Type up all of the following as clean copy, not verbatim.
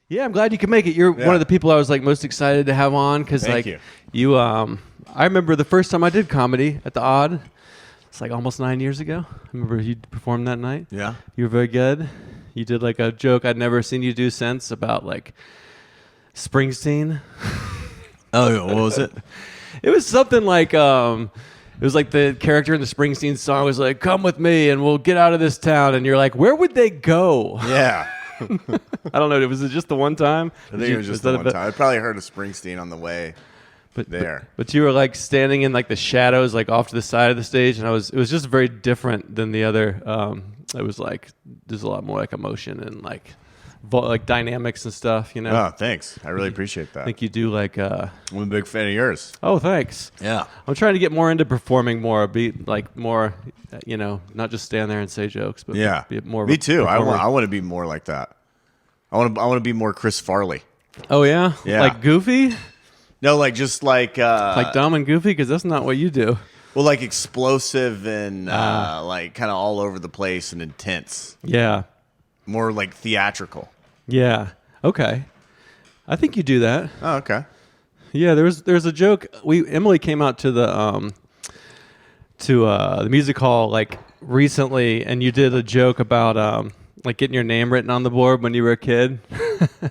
Yeah, I'm glad you could make it. You're one of the people I was like most excited to have on because like you. I remember the first time I did comedy at the Odd. It's like almost 9 years ago. I remember you performed that night. Yeah, you were very good. You did like a joke I'd never seen you do since about like Springsteen. Oh, what was it? It was something like it was like the character in the Springsteen song was like, "Come with me and we'll get out of this town." And you're like, "Where would they go?" Yeah. I don't know. Was it just the one time? I think it was just the one time. I probably heard of Springsteen on the way there. But you were like standing in like the shadows, like off to the side of the stage, and it was just very different than the other. It was like there's a lot more like emotion and like dynamics and stuff, you know. Oh, thanks. I really appreciate that. I think you do like I'm a big fan of yours. Oh, thanks. Yeah. I'm trying to get more into performing more, be like more, you know, not just stand there and say jokes, but be more. Me too. I want to be more like that. I want to be more Chris Farley. Oh yeah? Yeah. Like goofy? No, like just like dumb and goofy, because that's not what you do. Well, like explosive and like kind of all over the place and intense. Yeah. More like theatrical. Yeah. Okay. I think you do that. Oh, okay. Yeah, there's a joke. Emily came out to the music hall like recently, and you did a joke about like getting your name written on the board when you were a kid.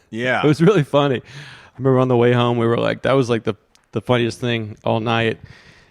Yeah. It was really funny. I remember on the way home we were like, that was like the funniest thing all night.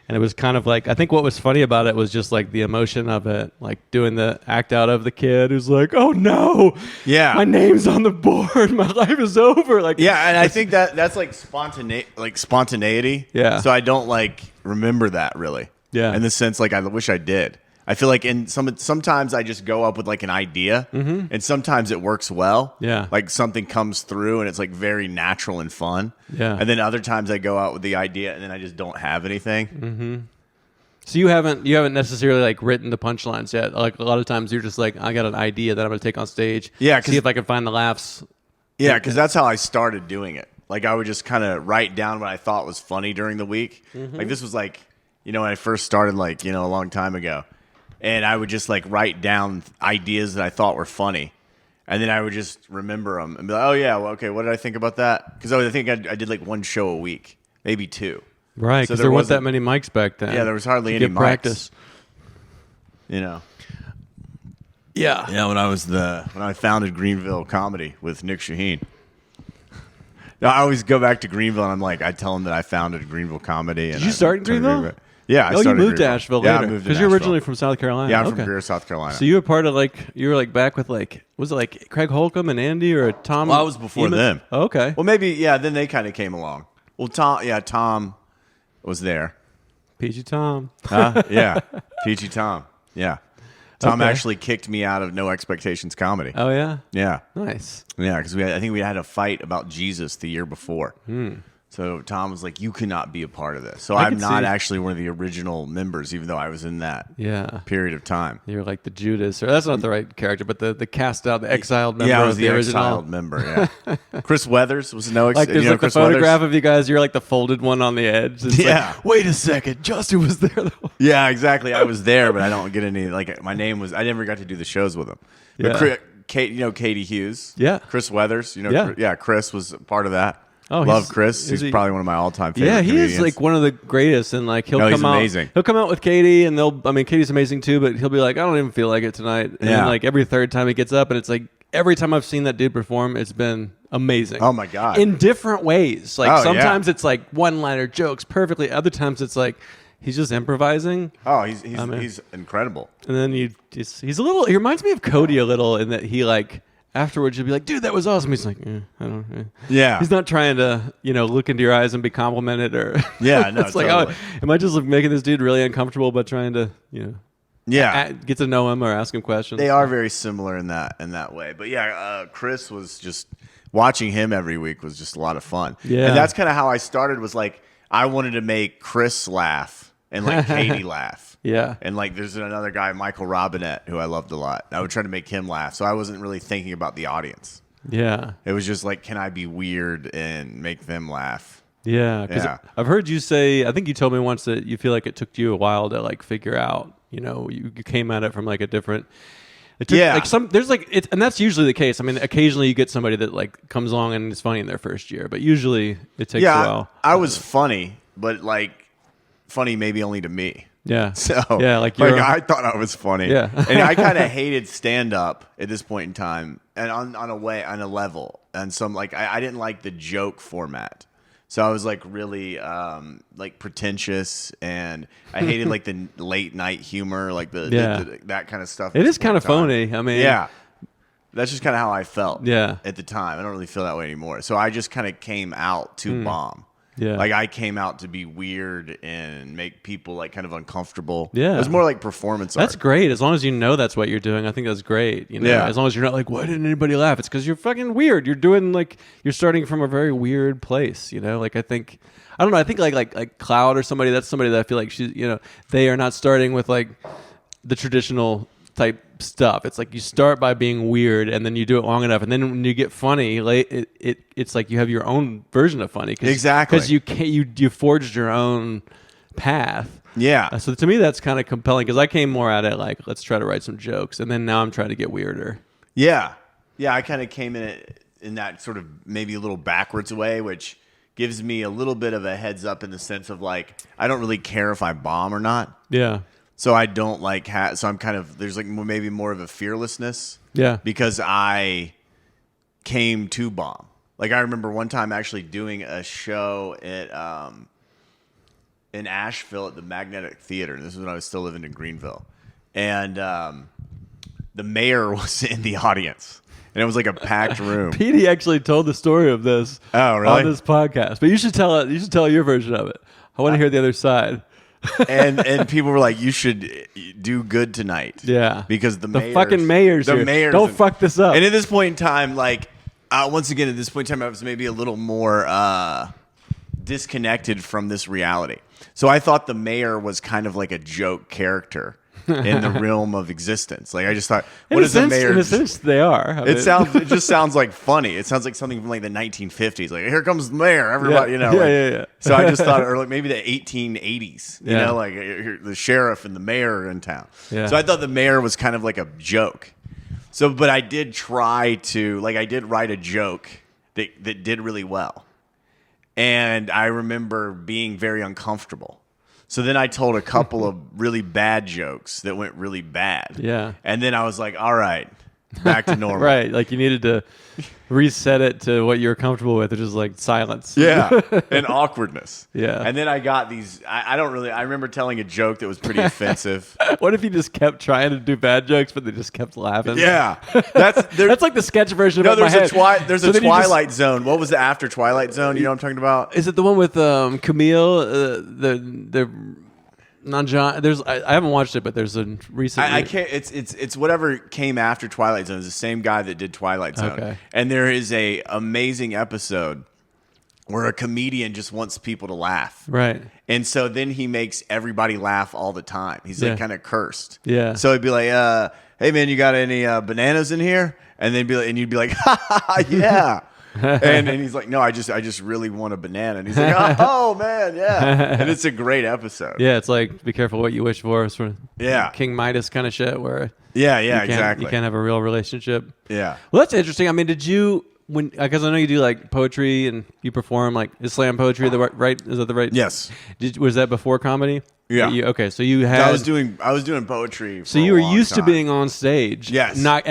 And it was kind of like, I think what was funny about it was just like the emotion of it, like doing the act out of the kid who's like, "Oh no, yeah, my name's on the board, my life is over." Like, yeah, and I think that's like spontaneity. Yeah. So I don't like remember that really. Yeah. In the sense, like I wish I did. I feel like sometimes I just go up with like an idea, and sometimes it works well. Yeah. Like something comes through and it's like very natural and fun. Yeah. And then other times I go out with the idea and then I just don't have anything. Mm-hmm. So you haven't necessarily like written the punchlines yet. Like a lot of times you're just like, I got an idea that I'm going to take on stage. Yeah. See if I can find the laughs. Yeah, because that's how I started doing it. Like I would just kind of write down what I thought was funny during the week. Like this was like, when I first started, like, a long time ago. And I would just like write down ideas that I thought were funny. And then I would just remember them and be like, "Oh yeah, well, okay, what did I think about that?" Because I think I did like one show a week, maybe two. Right, because there wasn't that many mics back then. Yeah, there was hardly any mics. Practice. Yeah. Yeah, when I founded Greenville Comedy with Nick Shaheen. Now, I always go back to Greenville and I'm like, I tell them that I founded Greenville Comedy. Did you start in Greenville? Yeah, you moved to Asheville later. Yeah, I moved to because you're originally from South Carolina. Yeah, I'm from Greer, South Carolina. So you were part of you were like back with like, was it like Craig Holcomb and Andy or Tom? Well, I was before them. Oh, okay. Well, maybe, then they kind of came along. Well, Tom was there. Peachy Tom. Yeah, Peachy Tom. Yeah. Tom actually kicked me out of No Expectations Comedy. Oh, yeah? Yeah. Nice. Yeah, because I think we had a fight about Jesus the year before. So Tom was like, "You cannot be a part of this." So I'm not actually one of the original members, even though I was in that period of time. You're like the Judas, or that's not the right character, but the cast out, the exiled member. Yeah, I was the original. exiled member. Yeah, Chris Weathers was like there's like the photograph of you guys. You're like the folded one on the edge. It's like, wait a second, Justin was there though. Yeah, exactly. I was there, but I don't get any. Like my name was. I never got to do the shows with him. But Katie Hughes. Yeah. Chris Weathers. Chris was part of that. Oh, love Chris. He's probably one of my all-time favorite. Yeah, he comedians. is like one of the greatest, and like he's amazing. He'll come out with Katie, and Katie's amazing too, but he'll be like, "I don't even feel like it tonight." And then, like every third time he gets up, and it's like every time I've seen that dude perform, it's been amazing. Oh my god! In different ways. Like sometimes it's like one-liner jokes perfectly. Other times it's like he's just improvising. Oh, he's incredible. And then he's a little. He reminds me of Cody a little in that he like. Afterwards, you'll be like, "Dude, that was awesome." He's like, I don't know. Yeah. He's not trying to, look into your eyes and be complimented or. Yeah, no, it's totally. Like, am I just making this dude really uncomfortable by trying to, get to know him or ask him questions? They are very similar in that way. But yeah, Chris was just watching him every week was just a lot of fun. Yeah. And that's kind of how I started. Was like I wanted to make Chris laugh and like Katie laugh. Yeah. And like there's another guy, Michael Robinette, who I loved a lot. I would try to make him laugh. So I wasn't really thinking about the audience. Yeah. It was just like, can I be weird and make them laugh? Yeah. Because I've heard you say, I think you told me once that you feel like it took you a while to like figure out, you came at it from like a different There's like it, and that's usually the case. I mean, occasionally you get somebody that like comes along and is funny in their first year, but usually it takes a while. I was funny, but like funny maybe only to me. Yeah. So yeah, like I thought I was funny. Yeah. And I kind of hated stand up at this point in time, and on a level, and some like I didn't like the joke format. So I was like really like pretentious, and I hated like the late night humor, like the that kind of stuff. It is kind of phony. I mean, yeah, that's just kind of how I felt. Yeah. At the time, I don't really feel that way anymore. So I just kind of came out to bomb. Yeah. Like I came out to be weird and make people like kind of uncomfortable. Yeah. It was more like performance art. That's great. As long as you know that's what you're doing, I think that's great. You know, Yeah. as long as you're not like, why didn't anybody laugh? It's because you're fucking weird. You're doing like you're starting from a very weird place. You know, like I don't know. I think like Cloud or somebody. That's somebody that I feel like they are not starting with like the traditional type stuff. It's like you start by being weird, and then you do it long enough, and then when you get funny, it's like you have your own version of funny. Exactly. Because you forged your own path. Yeah. So to me, that's kind of compelling because I came more at it like, let's try to write some jokes, and then now I'm trying to get weirder. Yeah. Yeah. I kind of came in that sort of maybe a little backwards way, which gives me a little bit of a heads up in the sense of like I don't really care if I bomb or not. Yeah. So I don't like so I'm kind of there's like maybe more of a fearlessness. Yeah. Because I came to bomb. Like I remember one time actually doing a show at in Asheville at the Magnetic Theater. This was when I was still living in Greenville. And the mayor was in the audience. And it was like a packed room. Petey actually told the story of this really? on this podcast. But you should tell it. You should tell your version of it. I want to hear the other side. and people were like, you should do good tonight. Yeah. Because the fucking mayor's here. Mayor's don't fuck this up. And at this point in time, like, once again, at this point in time, I was maybe a little more disconnected from this reality. So I thought the mayor was kind of like a joke character in the realm of existence. Like I just thought, what is the mayor? In a sense, they are. It just sounds like funny. It sounds like something from like the 1950s. Like here comes the mayor. Everybody, you know. Yeah. So I just thought, or like maybe the 1880s. You Yeah. know, like the sheriff and the mayor are in town. Yeah. So I thought the mayor was kind of like a joke. So, but I did try to I did write a joke that did really well, and I remember being very uncomfortable. So then I told a couple of really bad jokes that went really bad. Yeah. And then I was like, all right, back to normal. Right. Like you needed to reset it to what you're comfortable with, which is like silence. Yeah. And awkwardness. Yeah. And then I got these, I remember telling a joke that was pretty offensive. What if you just kept trying to do bad jokes, but they just kept laughing? Yeah. That's like the sketch version of there's my head. There's a Twilight Zone. What was the after Twilight Zone? You know what I'm talking about? Is it the one with Camille? The not John. I haven't watched it, but there's a recent. I can't. It's whatever came after Twilight Zone. It's the same guy that did Twilight Zone. Okay. And there is a amazing episode where a comedian just wants people to laugh. Right. And so then he makes everybody laugh all the time. He's like kind of cursed. Yeah. So he'd be like, "Hey man, you got any bananas in here?" And then you'd be like, "Ha ha ha, yeah." and he's like, "No, I just really want a banana." And he's like, "Oh man, yeah." And it's a great episode. Yeah, it's like be careful what you wish for. Sort of King Midas kind of shit where exactly. You can't have a real relationship. Yeah. Well, that's interesting. I mean, did you because I know you do like poetry and you perform like is slam poetry the right? Is that the right? Yes. Was that before comedy? Yeah. Okay, so you had. I was doing poetry. So you were used to being on stage, yes, not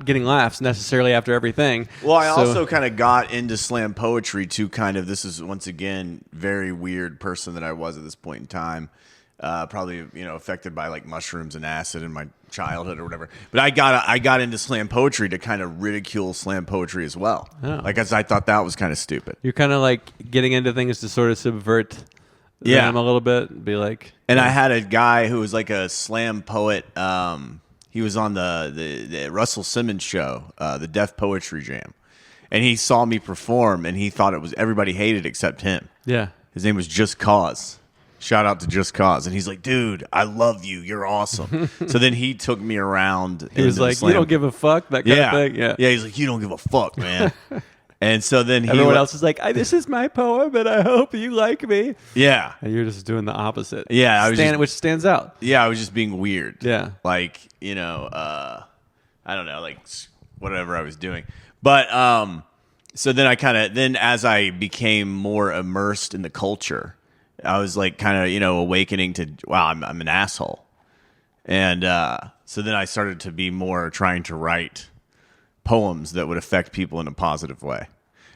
getting laughs necessarily after everything. Well, I also kind of got into slam poetry to kind of. This is once again very weird person that I was at this point in time. Probably affected by like mushrooms and acid in my childhood or whatever. But I got into slam poetry to kind of ridicule slam poetry as well. Oh. Like, 'cause I thought that was kind of stupid. You're kind of like getting into things to sort of subvert them a little bit. Be like, and I had a guy who was like a slam poet. He was on the Russell Simmons show, the Deaf Poetry Jam, and he saw me perform, and he thought everybody hated except him. Yeah, his name was Just Cause. Shout out to Just Cause. And he's like, dude, I love you. You're awesome. So then he took me around. He was like, you don't give a fuck, that kind of thing. Yeah. Yeah, he's like, you don't give a fuck, man. And so then everyone else is like, this is my poem, and I hope you like me. Yeah. And you're just doing the opposite. Yeah. Which stands out. Yeah, I was just being weird. Yeah. Like, I don't know, like whatever I was doing. But so then as I became more immersed in the culture, I was like kind of, awakening to, wow, I'm an asshole. And so then I started to be more trying to write poems that would affect people in a positive way.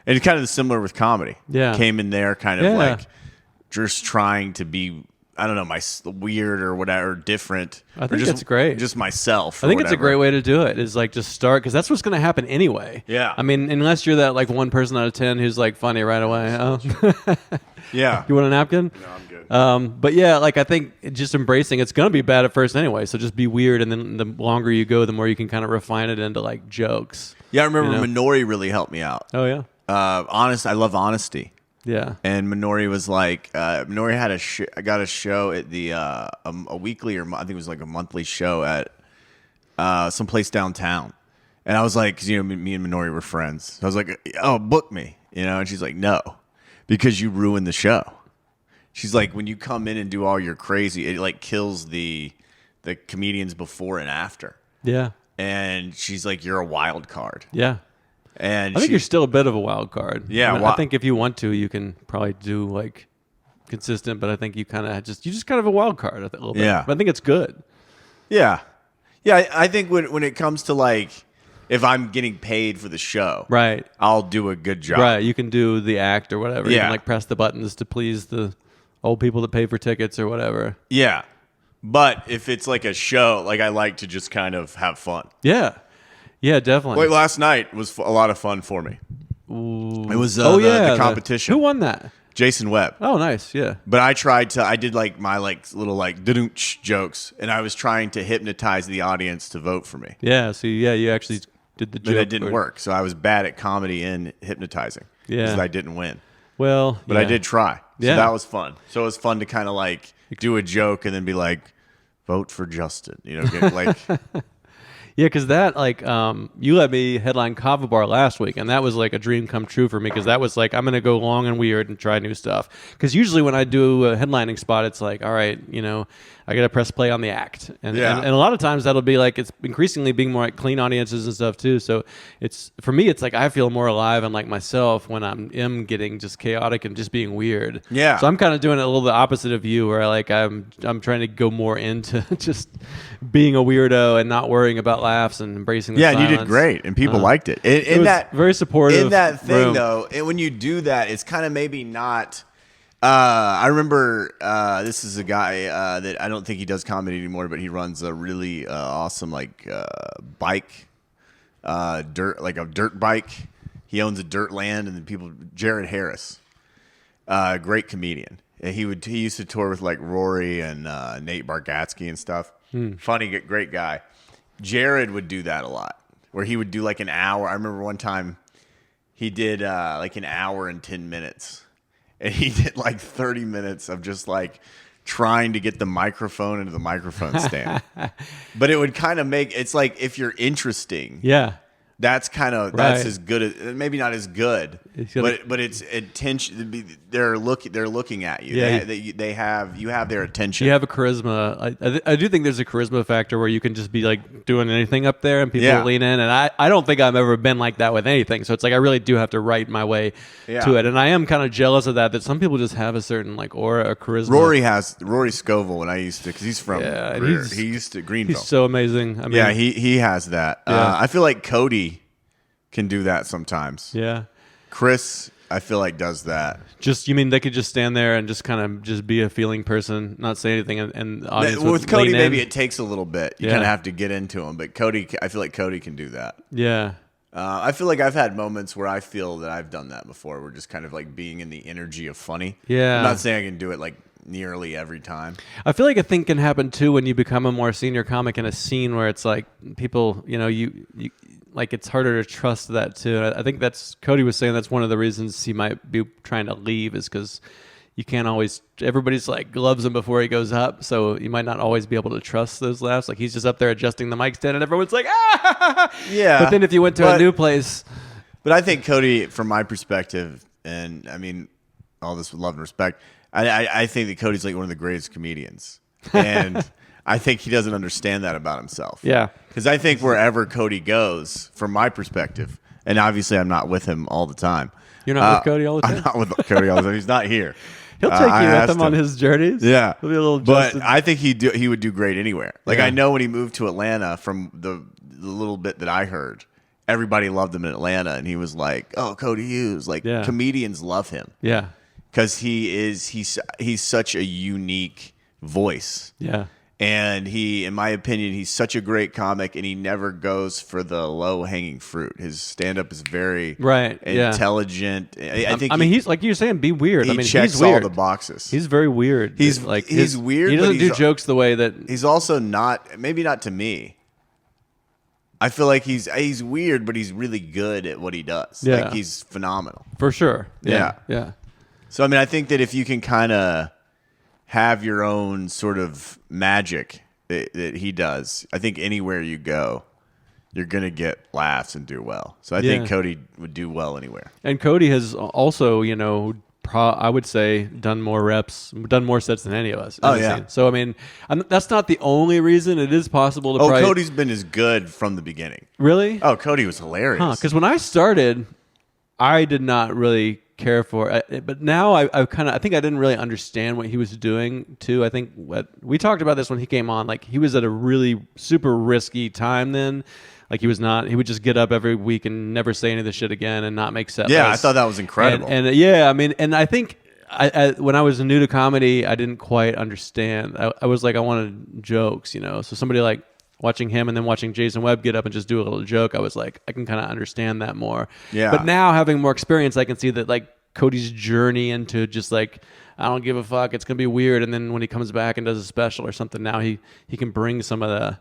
And it's kind of similar with comedy. Yeah. Came in there kind of like just trying to be, I don't know, weird or whatever, different. I think that's great. Just myself. I think it's a great way to do it. Is like just start, because that's what's going to happen anyway. Yeah. I mean, unless you're that like 1 person out of 10 who's like funny right away. Oh. Yeah. You want a napkin? No, I'm good. But yeah, like I think just embracing it's going to be bad at first anyway. So just be weird, and then the longer you go, the more you can kind of refine it into like jokes. Yeah, I remember Minori really helped me out. Oh yeah. I love honesty. Yeah. And Minori was like, Minori had I got a show at the a weekly, or I think it was like a monthly show at someplace downtown. And I was like, because me and Minori were friends. So I was like, oh, book me, and she's like, no, because you ruined the show. She's like, when you come in and do all your crazy, it like kills the comedians before and after. Yeah. And she's like, you're a wild card. Yeah. And I think you're still a bit of a wild card. Yeah. I think if you want to, you can probably do like consistent, but I think you kind of just kind of a wild card a little bit. Yeah. But I think it's good. Yeah. Yeah. I think when it comes to like, if I'm getting paid for the show, right, I'll do a good job. Right. You can do the act or whatever. Yeah. You can like press the buttons to please the old people that pay for tickets or whatever. Yeah. But if it's like a show, like I like to just kind of have fun. Yeah. Yeah, definitely. Wait, last night was a lot of fun for me. Ooh. It was the competition. Who won that? Jason Webb. Oh, nice. Yeah. But I did like my like little like da-doonch jokes, and I was trying to hypnotize the audience to vote for me. Yeah. So you actually did the joke. But it didn't work. So I was bad at comedy and hypnotizing. Yeah. Because I didn't win. But I did try. So yeah. that was fun. So it was fun to kind of like do a joke and then be like, vote for Justin. Get like. Yeah, because that, like, you let me headline Kava Bar last week, and that was like a dream come true for me, because that was like, I'm going to go long and weird and try new stuff. Because usually when I do a headlining spot, it's like, all right, I got to press play on the act. And a lot of times that'll be like, it's increasingly being more like clean audiences and stuff too. So for me, it's like I feel more alive and like myself when I'm getting just chaotic and just being weird. Yeah. So I'm kind of doing it a little the opposite of you, where like I'm trying to go more into just being a weirdo and not worrying about laughs and embracing the silence. And you did great, and people liked it. It was very supportive. In that thing, room. though, and when you do that, it's kind of maybe not. I remember this is a guy that I don't think he does comedy anymore, but he runs a really awesome like bike, a dirt bike. He owns a dirt land, and then Jared Harris, great comedian. And he used to tour with like Rory and Nate Bargatze and stuff. Funny, great guy. Jared would do that a lot, where he would do like an hour. I remember one time he did like an hour and 10 minutes, and he did like 30 minutes of just like trying to get the microphone into the microphone stand. But it would kind of it's like, if you're interesting, yeah, that's as good as, maybe not as good, but it's attention. They're looking at you. Yeah, you have their attention. You have a charisma. I do think there's a charisma factor where you can just be like doing anything up there and people lean in. And I don't think I've ever been like that with anything. So it's like I really do have to write my way to it. And I am kind of jealous of that some people just have a certain like aura or charisma. Rory Scovel, when I used to, because he's from Greer. He used to Greenville. He's so amazing. I mean, he has that. I feel like Cody can do that sometimes. Yeah. Chris, I feel like, does that. You mean they could just stand there and just kind of just be a feeling person, not say anything, and the audience with Cody, lean maybe in. it takes a little bit. You kind of have to get into him, but Cody, I feel like Cody can do that. Yeah. I feel like I've had moments where I feel that I've done that before. We're just kind of like being in the energy of funny. Yeah. I'm not saying I can do it like nearly every time. I feel like a thing can happen too when you become a more senior comic in a scene where it's like people, you like it's harder to trust that too. And I think Cody was saying that's one of the reasons he might be trying to leave, is because you can't always, everybody's like loves him before he goes up. So you might not always be able to trust those laughs. Like he's just up there adjusting the mic stand and everyone's like, ah! Yeah. But then if you went to a new place. But I think Cody, from my perspective, and I mean, all this with love and respect, I think that Cody's like one of the greatest comedians. And I think he doesn't understand that about himself. Yeah. Because I think wherever Cody goes, from my perspective, and obviously I'm not with him all the time. You're not with Cody all the time? I'm not with Cody all the time. He's not here. He'll take you with him on his journeys. Yeah. He'll be a little but Justin. I think he would do great anywhere. Like, Yeah. I know when he moved to Atlanta, from the little bit that I heard, everybody loved him in Atlanta, and he was like, "Oh, Cody Hughes." Like, Yeah. comedians love him Yeah. because he's such a unique voice. Yeah. And in my opinion, he's such a great comic, and he never goes for the low-hanging fruit. His stand-up is very intelligent. I mean, he's like you're saying, be weird. He I mean, checks he's weird. all the boxes. He's very weird. He's weird. He but doesn't do jokes the way that he's also not. Maybe not to me. I feel like he's weird, but he's really good at what he does. Yeah. Like, he's phenomenal. for sure. Yeah. Yeah. So I mean, I think that if you can kind of have your own sort of magic that he does, I think anywhere you go, you're going to get laughs and do well. So I think Cody would do well anywhere. And Cody has also, I would say done more sets than any of us. Oh, yeah. Scene. So I mean, that's not the only reason. It is possible to. Cody's been as good from the beginning. Really? Oh, Cody was hilarious. Because when I started, I did not really care for it, but now I think I didn't really understand what he was doing too. I think we talked about this when he came on. Like, he was at a really super risky time then. Like, he would just get up every week and never say any of this shit again and not make set Yeah, lists. I thought that was incredible. And I mean, and I think when I was new to comedy, I didn't quite understand. I was like, I wanted jokes, So somebody like watching him and then watching Jason Webb get up and just do a little joke, I was like, I can kind of understand that more. Yeah. But now, having more experience, I can see that, like, Cody's journey into just like, I don't give a fuck, it's gonna be weird, and then when he comes back and does a special or something, now he can bring some of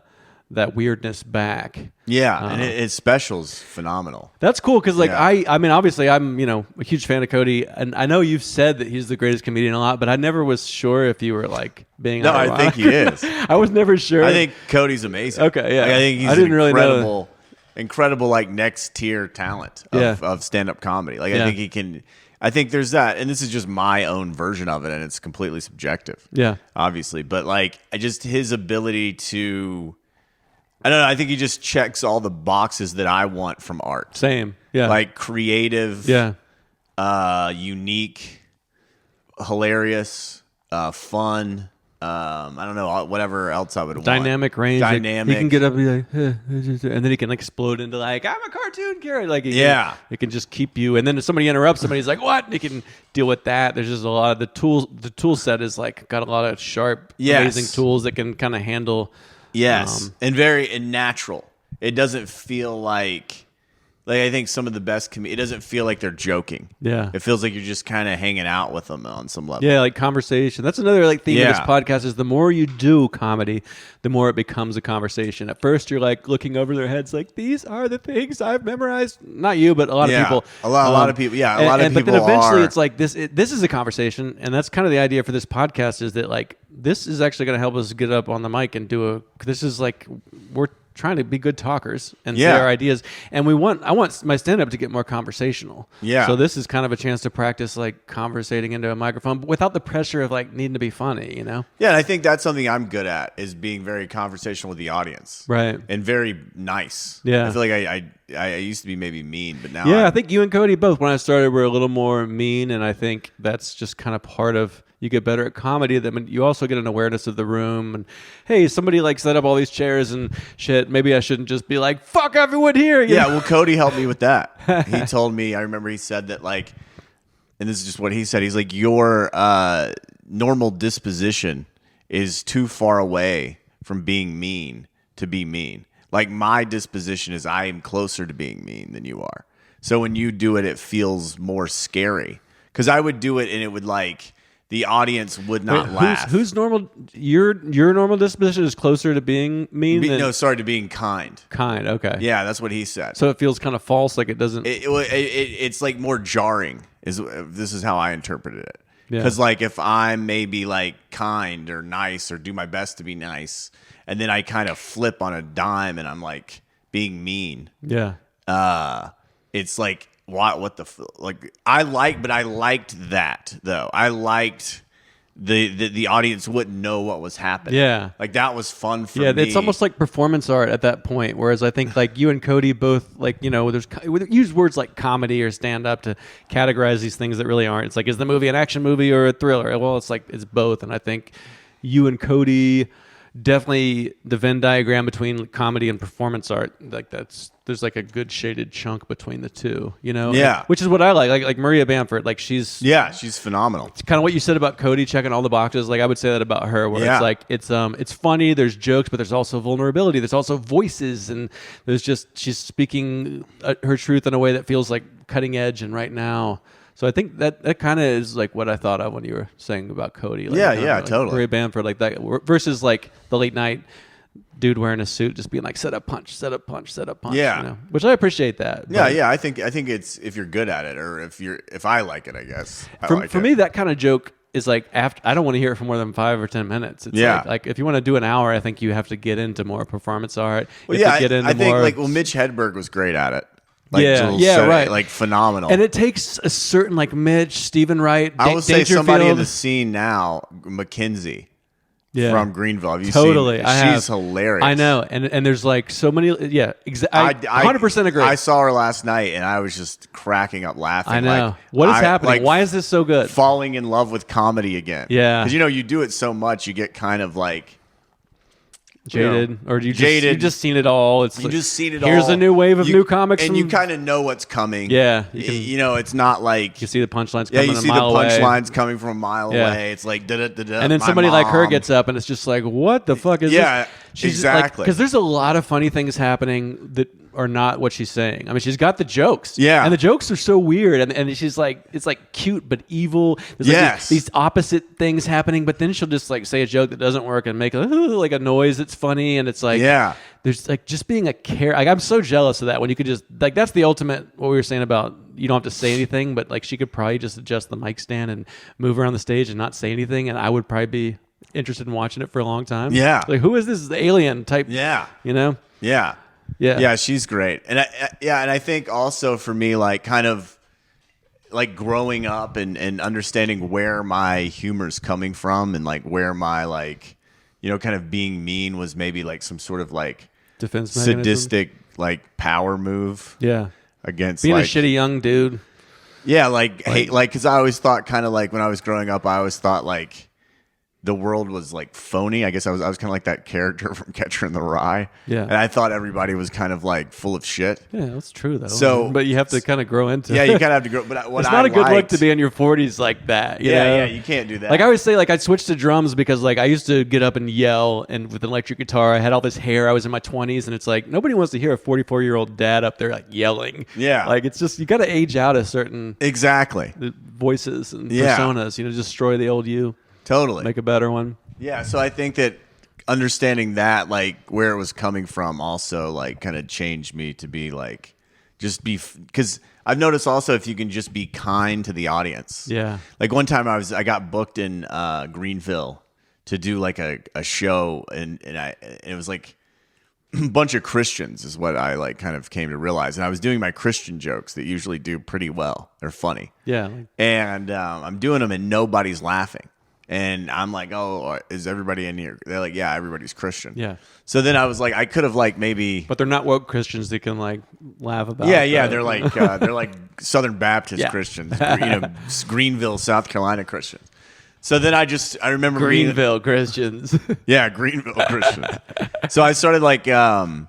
that weirdness back. Yeah, and his special's phenomenal. That's cool because, like, Yeah. I mean, obviously, I'm a huge fan of Cody, and I know you've said that he's the greatest comedian a lot, but I never was sure if you were like being. No, I think he is. I was never sure. I think Cody's amazing. Okay, yeah. Like, I think he's incredible, like, next tier talent of stand up comedy. Like, I think he can. I think there's that, and this is just my own version of it, and it's completely subjective. Yeah, obviously, but like, just his ability to. I don't know. I think he just checks all the boxes that I want from art. Same. Yeah. Like, creative. Yeah. Unique, hilarious, fun. I don't know, whatever else I would want. Dynamic range. Dynamic. He can get up and be like, and then he can explode into like, I'm a cartoon character. Like, it can just keep you. And then if somebody interrupts, somebody's like, what? And he can deal with that. There's just a lot of the tools. The tool set is like got a lot of sharp, amazing tools that can kind of handle. Yes, and natural. It doesn't feel like I think some of the best it doesn't feel like they're joking. Yeah. It feels like you're just kind of hanging out with them on some level. Yeah, like conversation. That's another like theme of this podcast is the more you do comedy, the more it becomes a conversation. At first, you're like looking over their heads like, these are the things I've memorized. Not you, but a lot of people. A lot of people. Yeah, a lot of people. But then eventually it's like this is a conversation. And that's kind of the idea for this podcast is that, like, this is actually going to help us get up on the mic and this is like, we're trying to be good talkers and say our ideas, and I want my stand-up to get more conversational. Yeah. So this is kind of a chance to practice like conversating into a microphone, but without the pressure of like needing to be funny, Yeah, and I think that's something I'm good at, is being very conversational with the audience, right? And very nice. Yeah. I feel like I used to be maybe mean, but now I think you and Cody both, when I started, were a little more mean, and I think that's just kind of part of. You get better at comedy, then you also get an awareness of the room. And hey, somebody like set up all these chairs and shit. Maybe I shouldn't just be like, fuck everyone here. Yeah, well, Cody helped me with that. He told me, I remember he said that, like, and this is just what he said. He's like, your normal disposition is too far away from being mean to be mean. Like, my disposition is I am closer to being mean than you are. So when you do it, it feels more scary. Because I would do it and it would like... The audience would not laugh. Who's normal? Your normal disposition is closer to being mean. To being kind. Kind. Okay. Yeah, that's what he said. So it feels kind of false, like it doesn't. It's like more jarring. This is how I interpreted it. Yeah. Because like if I'm maybe like kind or nice or do my best to be nice, and then I kind of flip on a dime and I'm like being mean. Yeah. It's like. What the like? But I liked that though. I liked the audience wouldn't know what was happening. Yeah. Like that was fun for me. Yeah, it's almost like performance art at that point. Whereas I think like you and Cody both like, we use words like comedy or stand up to categorize these things that really aren't. It's like, is the movie an action movie or a thriller? Well, it's like it's both. And I think you and Cody definitely the Venn diagram between comedy and performance art. Like there's like a good shaded chunk between the two, Yeah. which is what I like Maria Bamford, like she's phenomenal. it's kind of what you said about Cody checking all the boxes. Like I would say that about her, where Yeah. it's like it's funny. There's jokes, but there's also vulnerability. There's also voices, and she's speaking her truth in a way that feels like cutting edge and right now. So I think that kind of is like what I thought of when you were saying about Cody. Like, like totally. Maria Bamford, like that versus like the late night dude wearing a suit, just being like set up punch, set up punch, set up punch. Yeah. Which I appreciate that. Yeah. I think it's if you're good at it, or if I like it, I guess. For me, that kind of joke is like after I don't want to hear it for more than 5 or 10 minutes. It's like if you want to do an hour, I think you have to get into more performance art. Well, I think Mitch Hedberg was great at it. Like, right. Like phenomenal. And it takes a certain like Mitch, Stephen Wright. I would say somebody in the scene now, Mackenzie. Yeah. From Greenville. Have you totally. seen? She's hilarious. I know. And there's like so many. Yeah, exactly. I 100% agree. I saw her last night and I was just cracking up laughing. I know. Like, what is happening? Like, why is this so good? Falling in love with comedy again. Yeah. Because, you do it so much, you get kind of like... Jaded, or you just seen it all. It's you just seen it all. Here's a new wave of new comics, and you kind of know what's coming. Yeah, it's not like you see the punchlines coming. Yeah, you see the punchlines coming from a mile away. It's like da da da da. And then somebody like her gets up, and it's just like, what the fuck is this? Yeah, exactly. Because there's a lot of funny things happening that are not what she's saying. I mean, she's got the jokes. Yeah. And the jokes are so weird. And she's like, it's like cute but evil. There's like these opposite things happening, but then she'll just like say a joke that doesn't work and make like a noise that's funny. And it's like, there's like just being a care. Like, I'm so jealous of that when you could just, like, that's the ultimate, what we were saying about you don't have to say anything, but like she could probably just adjust the mic stand and move around the stage and not say anything. And I would probably be interested in watching it for a long time. Yeah. Like, who is this alien type? Yeah. Yeah. Yeah, she's great. And I think also for me, like, kind of like growing up and understanding where my humor's coming from and like where my like, kind of being mean was maybe like some sort of like defense sadistic like power move. Yeah. Against being like, a shitty young dude. Yeah, like hate, like, because I always thought kind of like when I was growing up, I always thought like the world was like phony. I guess I was kind of like that character from Catcher in the Rye. Yeah. And I thought everybody was kind of like full of shit. Yeah, that's true though. So, but you have to kind of grow into it. Yeah, you kind of have to grow. But it's not a good look to be in your 40s like that. Yeah, you can't do that. Like I always say, like I switched to drums because like I used to get up and yell, and with an electric guitar, I had all this hair. I was in my 20s, and it's like nobody wants to hear a 44-year-old dad up there like yelling. Yeah. Like it's just you got to age out a certain voices and personas. Destroy the old you. Totally. Make a better one. Yeah, so I think that understanding that, like, where it was coming from also, like, kind of changed me to be, like, just be... Because I've noticed also if you can just be kind to the audience. Yeah. Like, one time I got booked in Greenville to do, like, a show, and it was, like, a bunch of Christians is what I, like, kind of came to realize. And I was doing my Christian jokes that usually do pretty well. They're funny. Yeah. And I'm doing them, and nobody's laughing. And I'm like, oh, is everybody in here? They're like, yeah, everybody's Christian. Yeah. So then I was like, I could have like maybe, but they're not woke Christians. They can like laugh about. Yeah. They're like Southern Baptist Christians, Greenville, South Carolina Christians. So then I remember Greenville Christians. Yeah, Greenville Christians. So I started like, I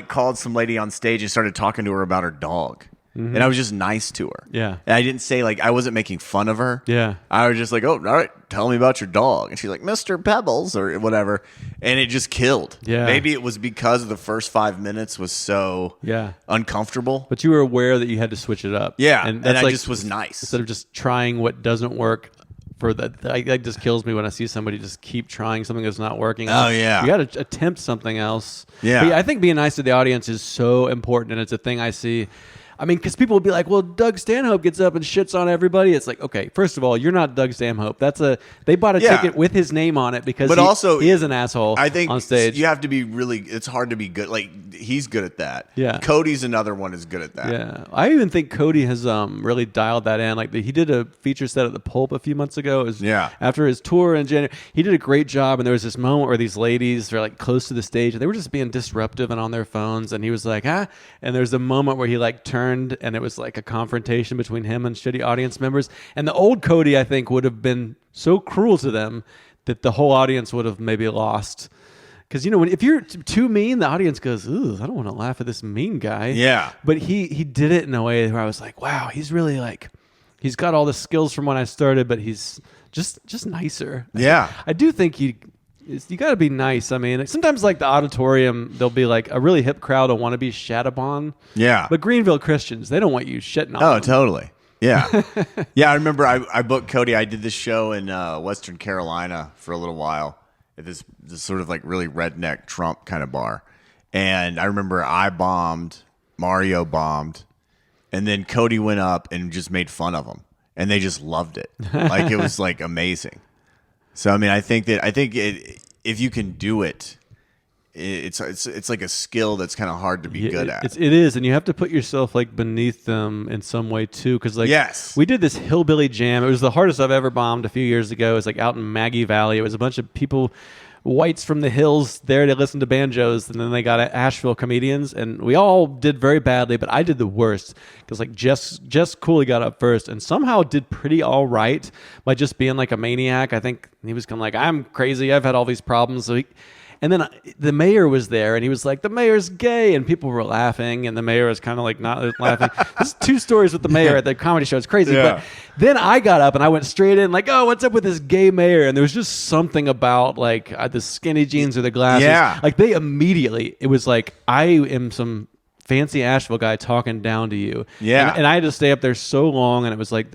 called some lady on stage and started talking to her about her dog. Mm-hmm. And I was just nice to her. Yeah. And I didn't say, like, I wasn't making fun of her. Yeah. I was just like, oh, all right, tell me about your dog. And she's like, Mr. Pebbles or whatever. And it just killed. Yeah. Maybe it was because the first 5 minutes was so uncomfortable. But you were aware that you had to switch it up. Yeah. And I just was nice. Instead of just trying what doesn't work. That just kills me when I see somebody just keep trying something that's not working. Oh, yeah. You got to attempt something else. Yeah. But I think being nice to the audience is so important. And it's a thing I see. I mean, because people will be like, well, Doug Stanhope gets up and shits on everybody. It's like, okay, first of all, you're not Doug Stanhope. They bought a ticket with his name on it because he is an asshole I think on stage. You have to be it's hard to be good. Like, he's good at that. Yeah. Cody's another one is good at that. Yeah. I even think Cody has really dialed that in. Like, he did a feature set at the Pulp a few months ago. It was after his tour in January. He did a great job, and there was this moment where these ladies were like close to the stage, and they were just being disruptive and on their phones, and he was like, and there's a moment where he like turned, and it was like a confrontation between him and shitty audience members. And the old Cody, I think, would have been so cruel to them that the whole audience would have maybe lost. Because, if you're too mean, the audience goes, ooh, I don't want to laugh at this mean guy. Yeah. But he did it in a way where I was like, wow, he's really like, he's got all the skills from when I started, but he's just nicer. Yeah. I do think you got to be nice. I mean, sometimes like the auditorium, there'll be like a really hip crowd will want to be shat upon. Yeah. But Greenville Christians, they don't want you shitting on Oh, them. totally. Yeah. Yeah, I remember I booked Cody. I did this show in Western Carolina for a little while at this sort of like really redneck Trump kind of bar. And I remember I bombed, Mario bombed, and then Cody went up and just made fun of him. And they just loved it. Like, it was like amazing. So, I mean, I think if you can do it, it's like a skill that's kind of hard to be good at. It is, and you have to put yourself like beneath them in some way too. Because like, we did this hillbilly jam. It was the hardest I've ever bombed a few years ago. It was like out in Maggie Valley. It was a bunch of people, whites from the hills, there to listen to banjos, and then they got Asheville comedians, and we all did very badly. But I did the worst because like Jess Cooley got up first, and somehow did pretty all right by just being like a maniac. I think he was kind of like, I'm crazy. I've had all these problems. And then the mayor was there, and he was like, the mayor's gay, and people were laughing, and the mayor was kind of like not laughing. There's 2 stories with the mayor at the comedy show. It's crazy. Yeah. But then I got up, and I went straight in like, oh, what's up with this gay mayor? And there was just something about like the skinny jeans or the glasses. Yeah. Like they immediately, it was like, I am some fancy Asheville guy talking down to you. Yeah. And I had to stay up there so long, and it was like,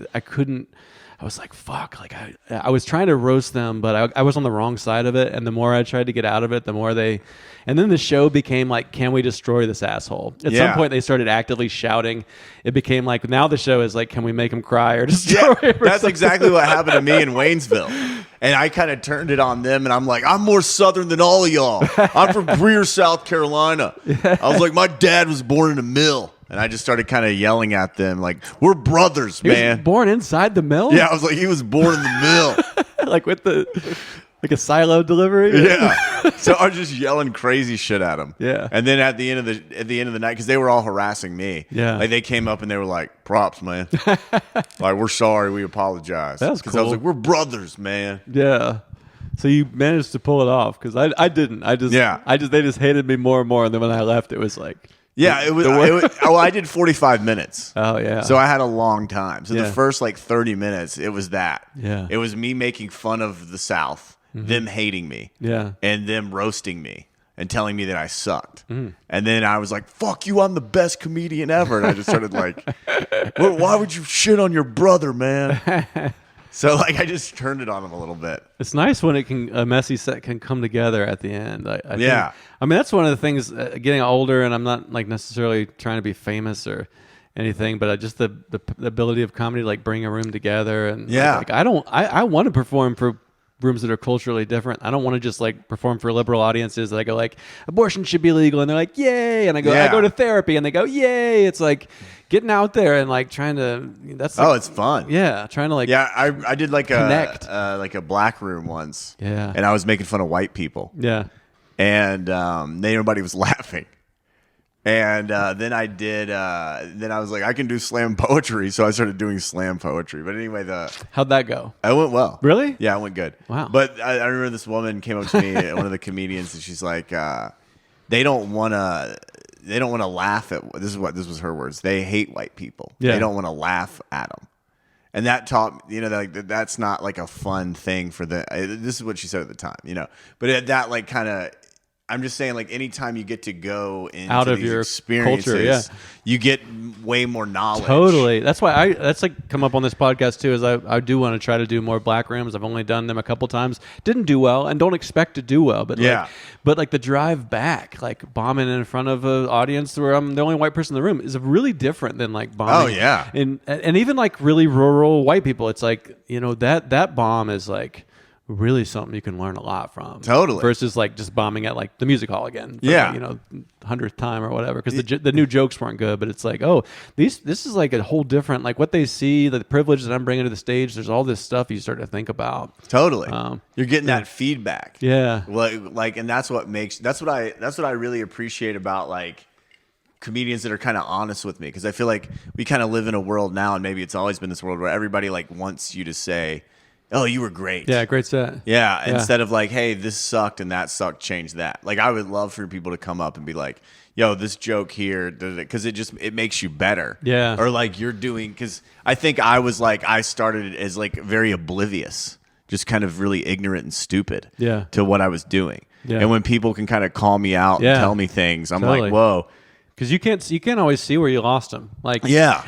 I was like, fuck, like I was trying to roast them, but I was on the wrong side of it. And the more I tried to get out of it, the more and then the show became like, can we destroy this asshole? At some point they started actively shouting. It became like, now the show is like, can we make him cry or destroy him? That's exactly what happened to me in Waynesville. And I kind of turned it on them, and I'm like, I'm more Southern than all of y'all. I'm from Greer, South Carolina. I was like, my dad was born in a mill. And I just started kind of yelling at them, like, we're brothers, man. He was born inside the mill? Yeah, I was like, he was born in the mill. Like with like a silo delivery? Yeah. So I was just yelling crazy shit at him. Yeah. And then at the end of the night, because they were all harassing me. Yeah. Like, they came up and they were like, props, man. Like, we're sorry, we apologize. That was cool. I was like, we're brothers, man. Yeah. So you managed to pull it off, because I didn't. They just hated me more and more, and then when I left, it was like, yeah, it was. I did 45 minutes. Oh yeah. So I had a long time. So the first like 30 minutes, it was that. Yeah. It was me making fun of the South, them hating me, and them roasting me and telling me that I sucked. And then I was like, "Fuck you! I'm the best comedian ever." And I just started like, "Why would you shit on your brother, man?" So like I just turned it on him a little bit. It's nice when a messy set can come together at the end. I think, I mean, that's one of the things. Getting older, and I'm not like necessarily trying to be famous or anything, but just the ability of comedy to like bring a room together. And like I want to perform for rooms that are culturally different. I don't want to just like perform for liberal audiences that I go like, abortion should be legal, and they're like, yay, and I go to therapy, and they go, yay. It's like getting out there and like trying to. It's fun. Yeah, trying to like. Yeah, I did like connect. a black room once. Yeah, and I was making fun of white people. Yeah, and everybody was laughing. And then I did. Then I was like, I can do slam poetry, so I started doing slam poetry. But anyway, how'd that go? It went well. Really? Yeah, it went good. Wow. But I remember this woman came up to me, one of the comedians, and she's like, they don't want to laugh at. This was her words. They hate white people. Yeah. They don't want to laugh at them. And that taught, like that's not like a fun thing for the. This is what she said at the time, But that like kind of I'm just saying, like, anytime you get to go into Out of these your experiences, culture, yeah. you get way more knowledge. Totally. That's why that's like come up on this podcast too. Is I do want to try to do more black rooms. I've only done them a couple times. Didn't do well, and don't expect to do well. But like the drive back, like bombing in front of an audience where I'm the only white person in the room, is really different than like bombing. Oh yeah. And even like really rural white people, it's like that bomb is like really something you can learn a lot from. Totally. Versus like just bombing at like the music hall again. For, yeah. 100th time or whatever. Because the new jokes weren't good, but it's like, oh, this is like a whole different, like what they see, the privilege that I'm bringing to the stage. There's all this stuff you start to think about. Totally. You're getting that feedback. Yeah. Like, and that's what I really appreciate about like comedians that are kind of honest with me. Cause I feel like we kind of live in a world now, and maybe it's always been this world where everybody like wants you to say, oh, you were great. Yeah, great set. Yeah, instead of like, hey, this sucked and that sucked, change that. Like, I would love for people to come up and be like, yo, this joke here, because it makes you better. Yeah. Or like you're doing, because I think I started as like very oblivious, just kind of really ignorant and stupid to what I was doing. Yeah. And when people can kind of call me out and tell me things, I'm like, whoa. Because you can't always see where you lost them. Like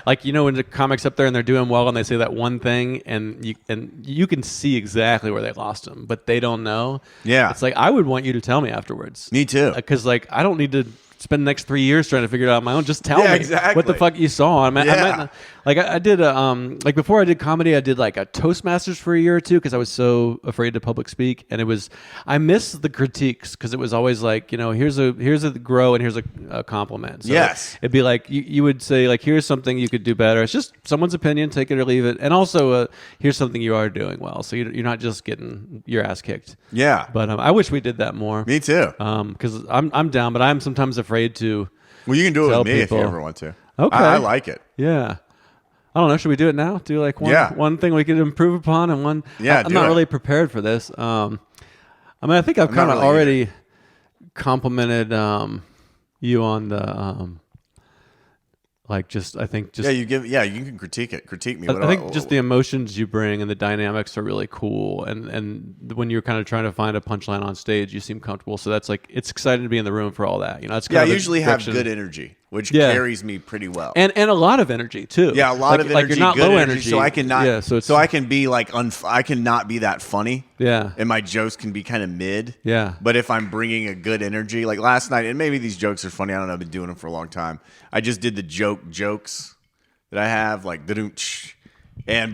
like when the comics up there and they're doing well and they say that one thing and you can see exactly where they lost them, but they don't know. Yeah, it's like I would want you to tell me afterwards. Me too. Because like I don't need to spend the next 3 years trying to figure it out on my own. Just tell me what the fuck you saw. I did like before I did comedy, I did like a Toastmasters for a year or two because I was so afraid to public speak, and I missed the critiques because it was always like here's a grow and here's a compliment. So it'd be like you would say like here's something you could do better. It's just someone's opinion, take it or leave it, and also here's something you are doing well. So you're not just getting your ass kicked. Yeah, but I wish we did that more. Me too. Because I'm down, but I'm sometimes afraid to. Well, you can do it with me if you ever want to. Okay, I like it. Yeah. I don't know. Should we do it now? Do like one thing we could improve upon and one. Yeah, I'm not really prepared for this. I I think I've kind of already complimented you on the you can critique me. I think just the emotions you bring and the dynamics are really cool, and when you're kind of trying to find a punchline on stage, you seem comfortable. So that's like it's exciting to be in the room for all that. It's kind I of usually have good energy, which carries me pretty well, and a lot of energy too. Yeah, a lot of energy. Like you're not good low energy, so I cannot. Yeah, so I can be like I cannot be that funny. Yeah, and my jokes can be kind of mid. Yeah, but if I'm bringing a good energy, like last night, and maybe these jokes are funny. I don't know. I've been doing them for a long time. I just did the jokes that I have, like but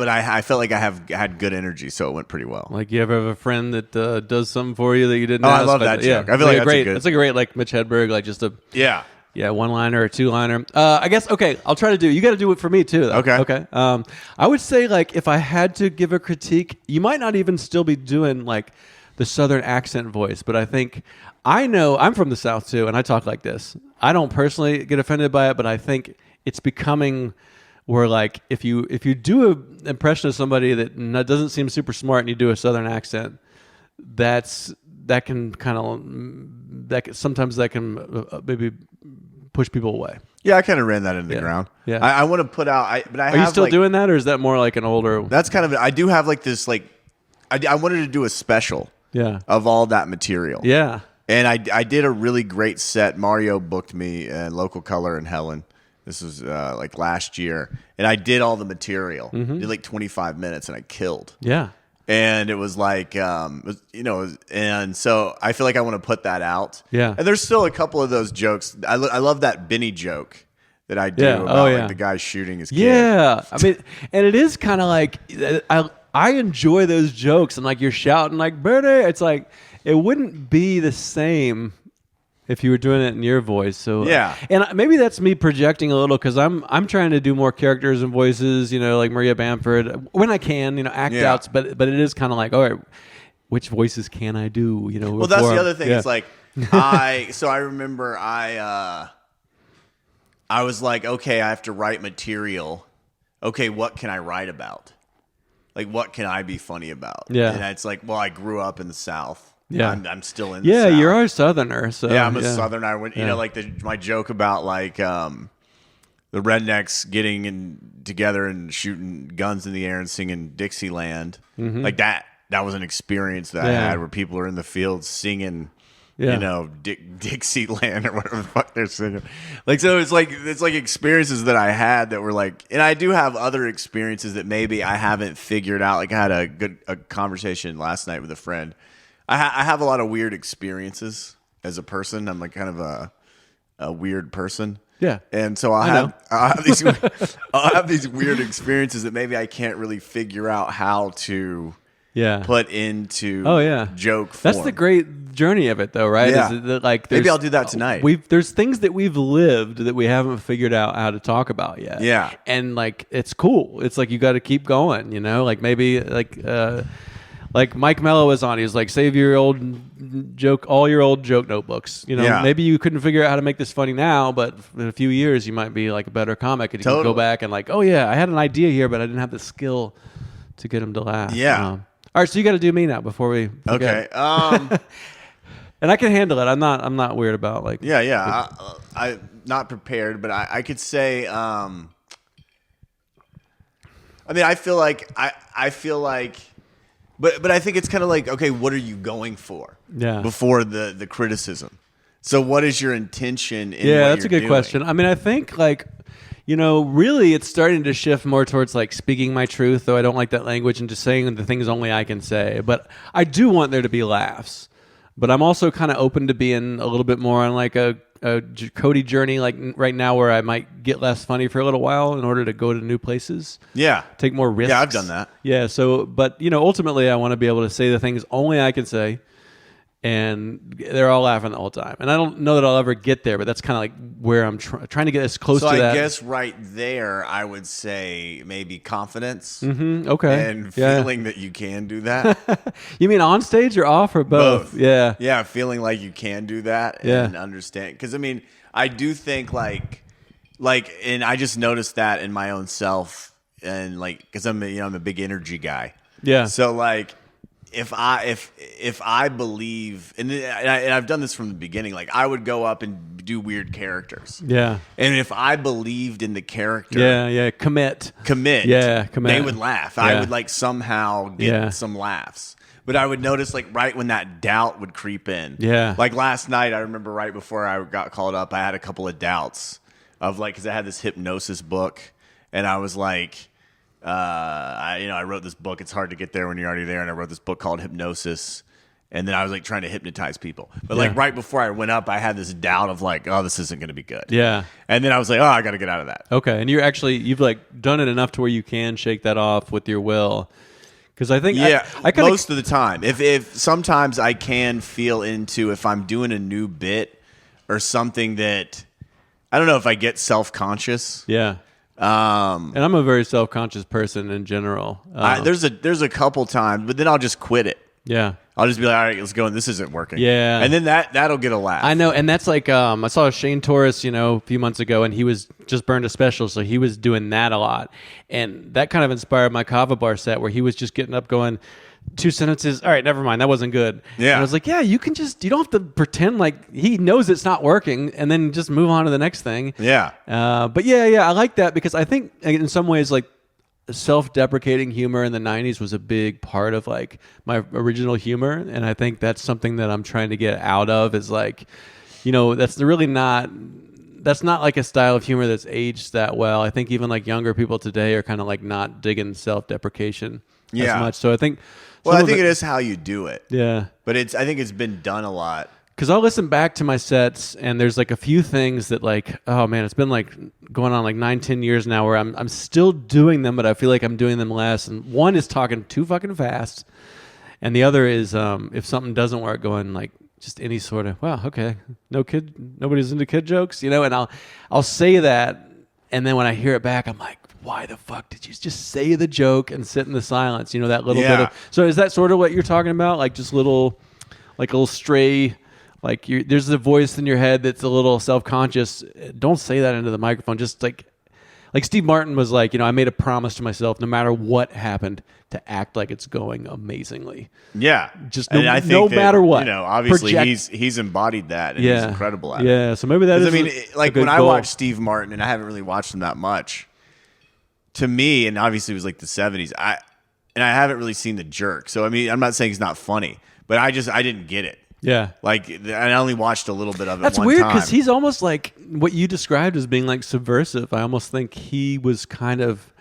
I felt like I had good energy, so it went pretty well. Like you ever have a friend that does something for you that you didn't ask? I love that joke. I feel like that's a great like Mitch Hedberg, like just a one-liner or two-liner. I guess I'll try to do. You got to do it for me too, though. Okay. I would say like if I had to give a critique, you might not even still be doing like the Southern accent voice, but I think I know I'm from the South too, and I talk like this. I don't personally get offended by it, but I think it's becoming where like if you do an impression of somebody that doesn't seem super smart and you do a Southern accent, that can sometimes maybe push people away. Yeah, I kind of ran that into the ground. Yeah, I want to put out. Are you still doing that, or is that more like an older? That's kind of. I do have like this like. I wanted to do a special. Yeah. Of all that material. Yeah. And I did a really great set. Mario booked me in Local Color in Helen. This was like last year, and I did all the material. Did like 25 minutes, and I killed. Yeah. And it was like, and so I feel like I want to put that out. Yeah. And there's still a couple of those jokes. I love that Benny joke that I do about like the guy shooting his kid. Yeah. I mean, and it is kind of like I enjoy those jokes, and like you're shouting like Bernie. It's like it wouldn't be the same if you were doing it in your voice. So and maybe that's me projecting a little because I'm trying to do more characters and voices, like Maria Bamford when I can, act outs. But it is kind of like, all right, which voices can I do? Well, that's the other thing. It's like I remember I was like, okay, I have to write material. Okay, what can I write about? Like, what can I be funny about? Yeah, and it's like, well, I grew up in the South. Yeah, I'm still in the South. Yeah, you're a Southerner. So yeah, I'm a Southerner. I went, like my joke about like the rednecks getting together and shooting guns in the air and singing Dixieland, like that. That was an experience that I had where people are in the field singing Yeah. you know, Dixieland or whatever the fuck they're singing. Like, so it's like experiences that I had that were like, and I do have other experiences that maybe I haven't figured out. Like, I had a conversation last night with a friend. I have a lot of weird experiences as a person. I'm like kind of a weird person. Yeah. And so I'll have these weird experiences that maybe I can't really figure out how to put into joke form. That's the great journey of it, though, right? Yeah. Is that, like, maybe I'll do that tonight. There's things that we've lived that we haven't figured out how to talk about yet. Yeah. And like, it's cool. It's like, you got to keep going, you know, like maybe like Mike Mello was on. He was like, save all your old joke notebooks. You know, maybe you couldn't figure out how to make this funny now, but in a few years you might be like a better comic, and you can go back and like, oh yeah, I had an idea here, but I didn't have the skill to get him to laugh. Yeah. All right, so you got to do me now before we forget. Okay. And I can handle it. I'm not weird about like. Yeah. I'm not prepared, but I could say. I mean, I feel like. But I think it's kind of like, okay, what are you going for? Yeah. Before the criticism. So what is your intention in Yeah, what that's a good question. I mean, I think like, you know, really it's starting to shift more towards like speaking my truth, though I don't like that language, and just saying the things only I can say. But I do want there to be laughs. But I'm also kind of open to being a little bit more on like a Cody journey, like right now, where I might get less funny for a little while in order to go to new places. Yeah. Take more risks. Yeah, I've done that. Yeah. So, but you know, ultimately I want to be able to say the things only I can say, and they're all laughing the whole time. And I don't know that I'll ever get there, but that's kind of like where I'm trying to get as close to that. So I guess right there, I would say maybe confidence. Mm-hmm. Okay. And feeling that you can do that. You mean on stage or off, or both? Yeah. Yeah, feeling like you can do that and understand. Because, I mean, I do think like, and I just noticed that in my own self, and like, because I'm a big energy guy. Yeah. So like, if I believe, and I've done this from the beginning, like I would go up and do weird characters. Yeah. And if I believed in the character, commit, they would laugh. I would like somehow get some laughs. But I would notice like right when that doubt would creep in. Yeah. Like last night, I remember right before I got called up, I had a couple of doubts of like, because I had this hypnosis book, and I was like, I wrote this book. It's hard to get there when you're already there. And I wrote this book called Hypnosis. And then I was like trying to hypnotize people. But like right before I went up, I had this doubt of like, oh, this isn't going to be good. Yeah. And then I was like, oh, I got to get out of that. Okay. And you've like done it enough to where you can shake that off with your will. Because I think I most of the time, if sometimes I can feel into if I'm doing a new bit or something that I don't know if I get self-conscious. Yeah. And I'm a very self-conscious person in general. There's a couple times, but then I'll just quit it. Yeah. I'll just be like, all right, let's go. And this isn't working. Yeah. And then that'll get a laugh. I know. And that's like, I saw Shane Torres, a few months ago, and he was just burned a special. So he was doing that a lot. And that kind of inspired my Kava Bar set, where he was just getting up going, 2 sentences. All right, never mind. That wasn't good. Yeah. And I was like, yeah, you don't have to pretend like he knows it's not working and then just move on to the next thing. Yeah. But I like that, because I think in some ways, like, self-deprecating humor in the 90s was a big part of like my original humor, and I think that's something that I'm trying to get out of, is like, that's not like a style of humor that's aged that well. I think even like younger people today are kind of like not digging self-deprecation as much. So I think it is how you do it. Yeah. But I think it's been done a lot. Because I'll listen back to my sets, and there's like a few things that like, oh man, it's been like going on like 9-10 years now where I'm still doing them, but I feel like I'm doing them less. And one is talking too fucking fast, and the other is if something doesn't work, going like just any sort of, wow, okay, nobody's into kid jokes, and I'll say that, and then when I hear it back, I'm like, why the fuck did you just say the joke and sit in the silence? That little bit of. So is that sort of what you're talking about? Like just little stray. Like there's a voice in your head that's a little self-conscious. Don't say that into the microphone. Just like Steve Martin was like, I made a promise to myself, no matter what happened, to act like it's going amazingly. Yeah, just no matter what. Obviously he's embodied that, and he's incredible at it. Yeah, so maybe that is. I mean, like when I watch Steve Martin, and I haven't really watched him that much. To me, and obviously it was like the 70s. I haven't really seen The Jerk, so I mean, I'm not saying he's not funny, but I didn't get it. Yeah. Like, I only watched a little bit of it. That's one weird time. because he's almost like what you described as being like subversive. I almost think he was kind of.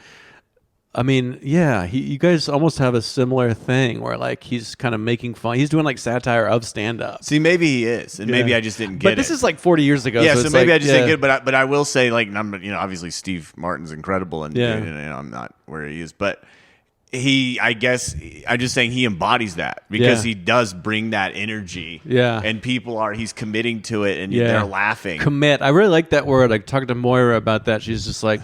I mean, yeah, you guys almost have a similar thing where like he's kind of making fun. He's doing like satire of stand-up. See, maybe he is, and maybe I just didn't get it. But this is like 40 years ago. Yeah, so maybe like, I just didn't get it. But I will say, like, obviously Steve Martin's incredible, and I'm not where he is, but I guess I'm just saying he embodies that because he does bring that energy. Yeah, and he's committing to it, and they're laughing. Commit. I really like that word. I talked to Moira about that. She's just like,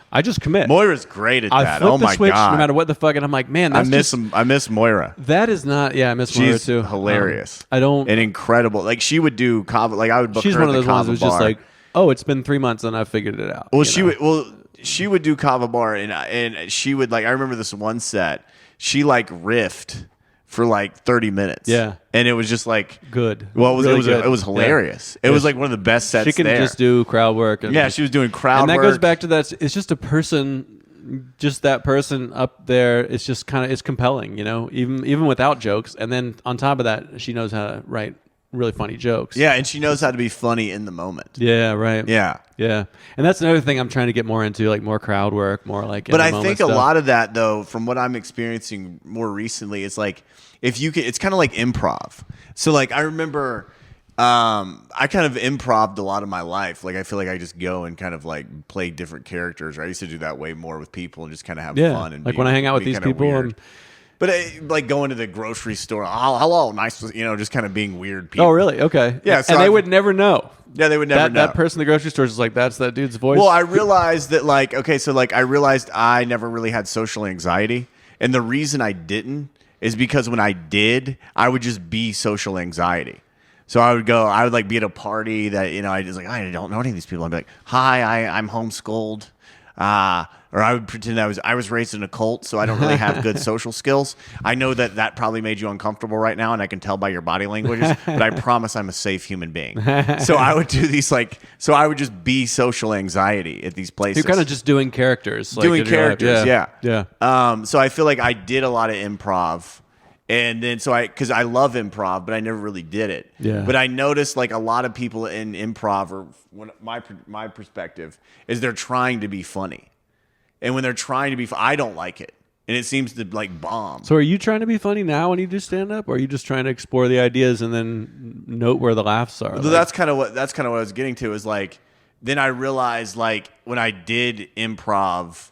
I just commit. Moira's great at that. Oh my god! No matter what the fuck, and I'm like, man, that's I miss Moira. That is not. Yeah, I miss Moira too. Hilarious. I don't. And incredible. Like she would do Kava. Like I would book her. She's one of those ones who's just like, oh, it's been 3 months and I figured it out. Well, she would do Kava Bar, and she would like. I remember this one set. She like riffed for like 30 minutes. Yeah. And it was just like good. Well, it was hilarious. Yeah. It was like one of the best sets. She can there. just do crowd work. And she was doing crowd work. And that goes back to that. It's just a person, just that person up there. It's just kind of, it's compelling, even without jokes. And then on top of that, she knows how to write really funny jokes. Yeah, and she knows how to be funny in the moment. Yeah, right. Yeah. Yeah. And that's another thing I'm trying to get more into, like more crowd work, more like But I think a lot of that, though, from what I'm experiencing more recently, is like, if you can, it's kind of like improv. So, like, I remember I kind of improv'd a lot of my life. Like, I feel like I just go and kind of like play different characters. Or I used to do that way more with people and just kind of have fun. And like when I hang out with these people. But like going to the grocery store, hello, nice, just kind of being weird people. Oh, really? Okay. Yeah. So and they would never know. Yeah, they would never know. That person in the grocery store is like, that's that dude's voice. Well, I realized that I realized I never really had social anxiety. And the reason I didn't is because when I did, I would just be social anxiety. So I would like be at a party that, I just like, I don't know any of these people. I'd be like, hi, I'm homeschooled. Or I would pretend I was raised in a cult, so I don't really have good social skills. I know that probably made you uncomfortable right now, and I can tell by your body languages, but I promise I'm a safe human being. So I would do these I would just be social anxiety at these places. You're kind of just doing characters. Yeah. Yeah. So I feel like I did a lot of improv. And then, because I love improv, but I never really did it. Yeah. But I noticed like a lot of people in improv, or my perspective is they're trying to be funny. And when they're trying to be, I don't like it, and it seems to like bomb. So, are you trying to be funny now when you do stand up, or are you just trying to explore the ideas and then note where the laughs are? Well, that's kind of what I was getting to. Is like, then I realized like when I did improv,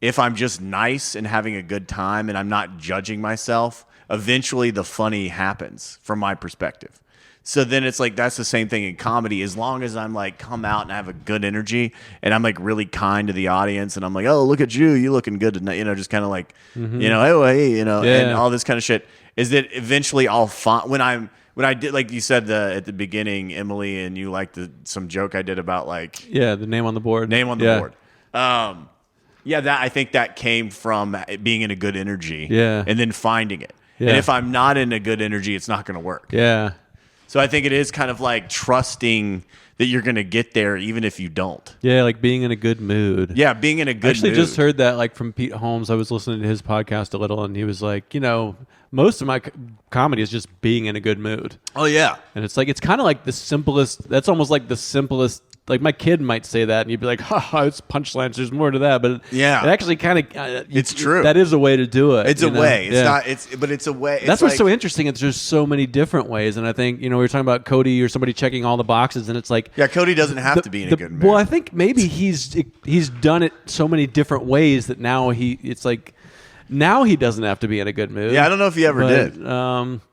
if I'm just nice and having a good time and I'm not judging myself, eventually the funny happens from my perspective. So then it's like that's the same thing in comedy. As long as I'm like come out and I have a good energy and I'm like really kind to the audience and I'm like, oh, look at you looking good tonight, just kind of like, hey, and all this kind of shit. Is that eventually I'll find when I did, like you said at the beginning, Emily, and you liked some joke I did about like the name on the board. Board. That I think that came from being in a good energy. Yeah. And then finding it. Yeah. And if I'm not in a good energy, it's not going to work. Yeah. So I think it is kind of like trusting that you're going to get there even if you don't. Yeah, like being in a good mood. Yeah, being in a good mood. I actually just heard that like from Pete Holmes. I was listening to his podcast a little, and he was like, most of my comedy is just being in a good mood. Oh, yeah. And it's like, it's kind of like the simplest, that's almost like the simplest, like my kid might say that, and you'd be like, it's punchlines, there's more to that. But it actually kind of, it's true. That is a way to do it. It's a way. It's not, but it's a way. That's what's so interesting. It's just so many different ways. And I think, we were talking about Cody or somebody checking all the boxes, and it's like. Yeah, Cody doesn't have to be in a good mood. Well, I think maybe he's done it so many different ways that now now he doesn't have to be in a good mood. Yeah, I don't know if he ever did.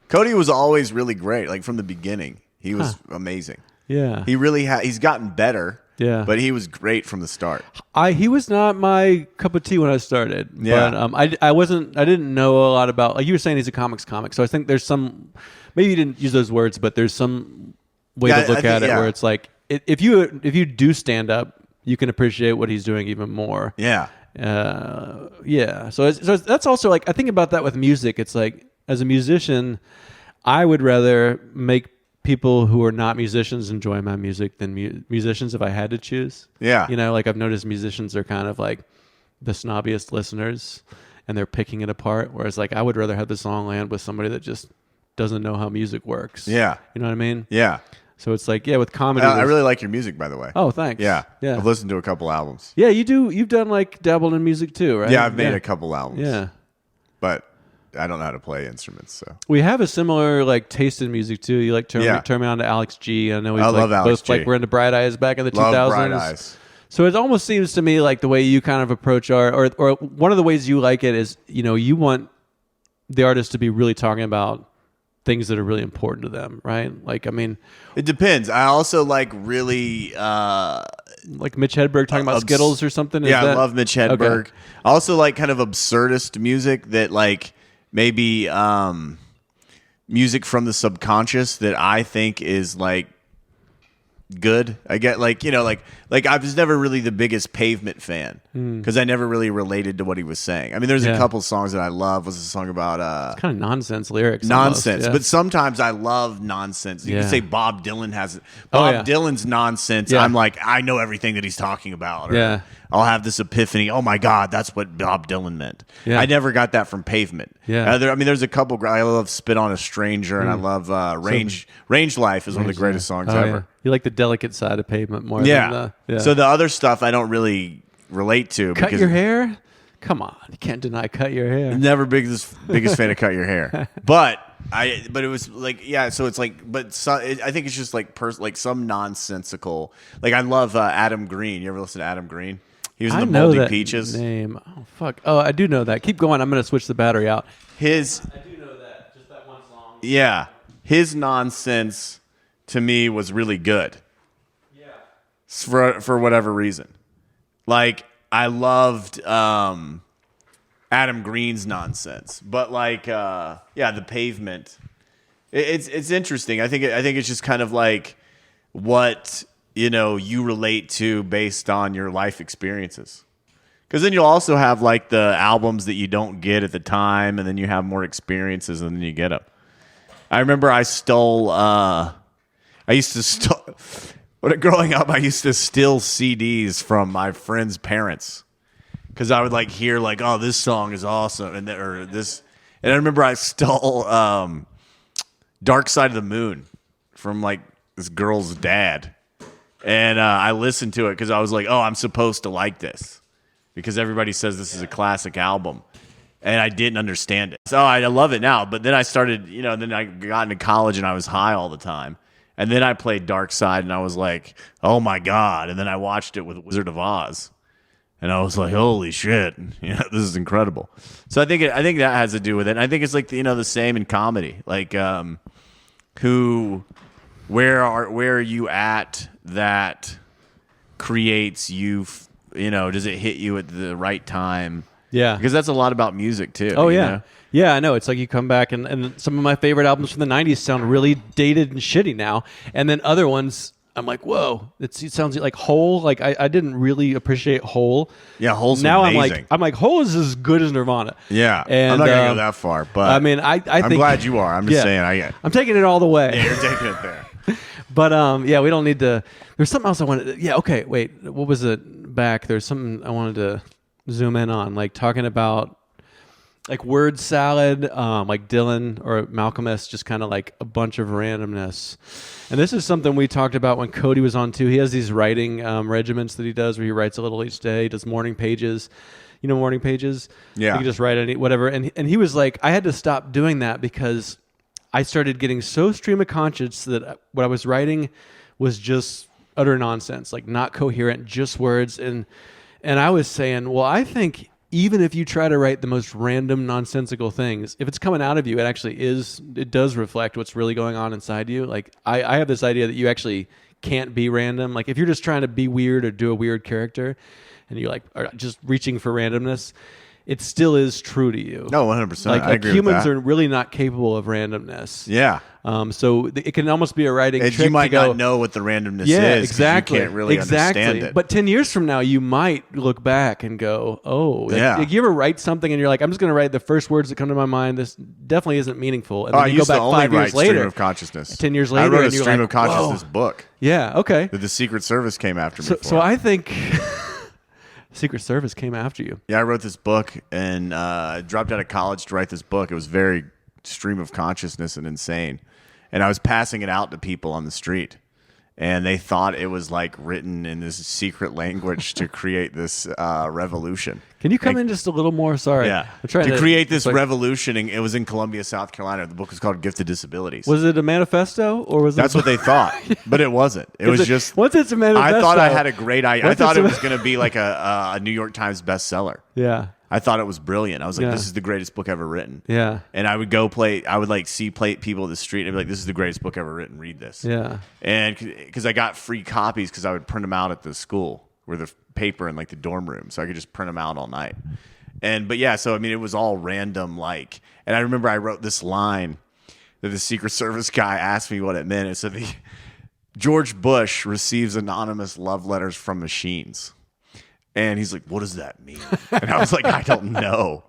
Cody was always really great. Like from the beginning, he was amazing. Yeah, he really he's gotten better. Yeah, but he was great from the start. He was not my cup of tea when I started. Yeah, but I didn't know a lot about, like you were saying, he's a comic. So I think there's some, maybe you didn't use those words, but there's some way to look at it where it's like if you do stand up, you can appreciate what he's doing even more. Yeah. So that's also like, I think about that with music. It's like, as a musician, I would rather make people who are not musicians enjoy my music than musicians if I had to choose. Yeah. Like I've noticed musicians are kind of like the snobbiest listeners and they're picking it apart. Whereas like I would rather have the song land with somebody that just doesn't know how music works. Yeah. You know what I mean? Yeah. So it's like, yeah, with comedy. I really like your music, by the way. Oh, thanks. Yeah. Yeah. I've listened to a couple albums. Yeah, you do. You've done like dabbled in music too, right? Yeah, I've made a couple albums. Yeah. But I don't know how to play instruments, so. We have a similar like taste in music too. You like turn me on to Alex G. I know I love Alex both G. like we're into Bright Eyes back in the 2000s. Love Bright Eyes. So it almost seems to me like the way you kind of approach art, or one of the ways you like it is, you want the artist to be really talking about things that are really important to them, right? Like, I mean, it depends. I also like really like Mitch Hedberg talking about Skittles or something. I love Mitch Hedberg. Okay. I also like kind of absurdist music that like maybe music from the subconscious that I think is like good. I get like I was never really the biggest Pavement fan because I never really related to what he was saying. I mean, there's a couple songs that I love. Was a song about it's kind of nonsense lyrics, nonsense, almost, yeah. But sometimes I love nonsense. You can say Bob Dylan has Dylan's nonsense. Yeah. I'm like, I know everything that he's talking about. Or Yeah. I'll have this epiphany. Oh my God, that's what Bob Dylan meant. Yeah. I never got that from Pavement. Yeah. There's a couple. I love "Spit on a Stranger" and I love "Range Life" is one of the greatest songs ever. Yeah. You like the delicate side of Pavement more Yeah. than So the other stuff I don't really relate to. Cut because Your Hair? Come on. You can't deny Cut Your Hair. Never biggest fan of "Cut Your Hair," but it was like So it's like, I think it's just like like some nonsensical. Like I love Adam Green. You ever listen to Adam Green? He was in the Moldy Peaches. Name. Oh fuck. Oh, I do know that. Keep going. I'm gonna switch the battery out. I do know that. Just that one song. Yeah, his nonsense to me was really good. Yeah. For whatever reason, like I loved Adam Green's nonsense, but like the Pavement. It's interesting. I think it's just kind of like what you relate to based on your life experiences. Because then you'll also have like the albums that you don't get at the time, and then you have more experiences, and then you get them. I remember I growing up, I used to steal CDs from my friends' parents because I would like hear like, oh, this song is awesome, and I remember I stole "Dark Side of the Moon" from like this girl's dad. And I listened to it because I was like, oh, I'm supposed to like this because everybody says this is a classic album. And I didn't understand it. So I love it now. But then I started, then I got into college and I was high all the time. And then I played Dark Side and I was like, oh my God. And then I watched it with Wizard of Oz. And I was like, holy shit. This is incredible. So I think that has to do with it. And I think it's like, the same in comedy. Like, where are you at that creates you, does it hit you at the right time? Yeah. Because that's a lot about music too. Oh, yeah. Yeah, I know. It's like you come back and some of my favorite albums from the 90s sound really dated and shitty now. And then other ones, I'm like, whoa, it sounds like Hole. Like I didn't really appreciate Hole. Yeah, Hole's now amazing. I'm like Hole is as good as Nirvana. Yeah. And, I'm not going to go that far, but I mean, I think, I'm glad you are. I'm just saying. I'm taking it all the way. Yeah, you're taking it there. But we don't need to. There's something else I wanted. Yeah, okay, wait. What was it back? There's something I wanted to zoom in on, like talking about like word salad, like Dylan or Malcolm S, just kind of like a bunch of randomness. And this is something we talked about when Cody was on too. He has these writing regiments that he does where he writes a little each day. He does morning pages. Morning pages. Yeah. You can just write whatever. And he was like, I had to stop doing that because I started getting so stream of conscious that what I was writing was just utter nonsense, like not coherent, just words. And I was saying, well, I think even if you try to write the most random, nonsensical things, if it's coming out of you, it does reflect what's really going on inside you. Like I have this idea that you actually can't be random. Like if you're just trying to be weird or do a weird character and you're like are just reaching for randomness, it still is true to you. No, 100%. Like I agree humans with that. are really not capable of randomness. Yeah. So it can almost be a writing trick. You might to go, not know what the randomness yeah, is. exactly. You can't really understand it. But 10 years from now, you might look back and go, oh. Yeah. Like you ever write something and you're like, I'm just going to write the first words that come to my mind. This definitely isn't meaningful. And then I you used go back to only 5 years write later. Stream of Consciousness. 10 years later. I wrote a and you're Stream like, of Consciousness whoa. book. Yeah, okay. That the Secret Service came after me for. So I think Secret Service came after you. Yeah, I wrote this book and dropped out of college to write this book. It was very stream of consciousness and insane. And I was passing it out to people on the street. And they thought it was like written in this secret language to create this revolution. Can you come in just a little more? Sorry. Yeah. I'm trying to create this revolution. And it was in Columbia, South Carolina. The book was called Gifted Disabilities. Was it a manifesto or was That's it? what they thought, but it wasn't. It was just. Once it's a manifesto. I thought I had a great idea. I thought it was going to be like a New York Times bestseller. Yeah. I thought it was brilliant. I was like, Yeah. this is the greatest book ever written. Yeah. And I would see people at the street and I'd be like, this is the greatest book ever written. Read this. Yeah. And because I got free copies because I would print them out at the school where the paper in like the dorm room. So I could just print them out all night. But yeah, so I mean, it was all random. And I remember I wrote this line that the Secret Service guy asked me what it meant. It said, George Bush receives anonymous love letters from machines. And he's like, what does that mean? And I was like, I don't know.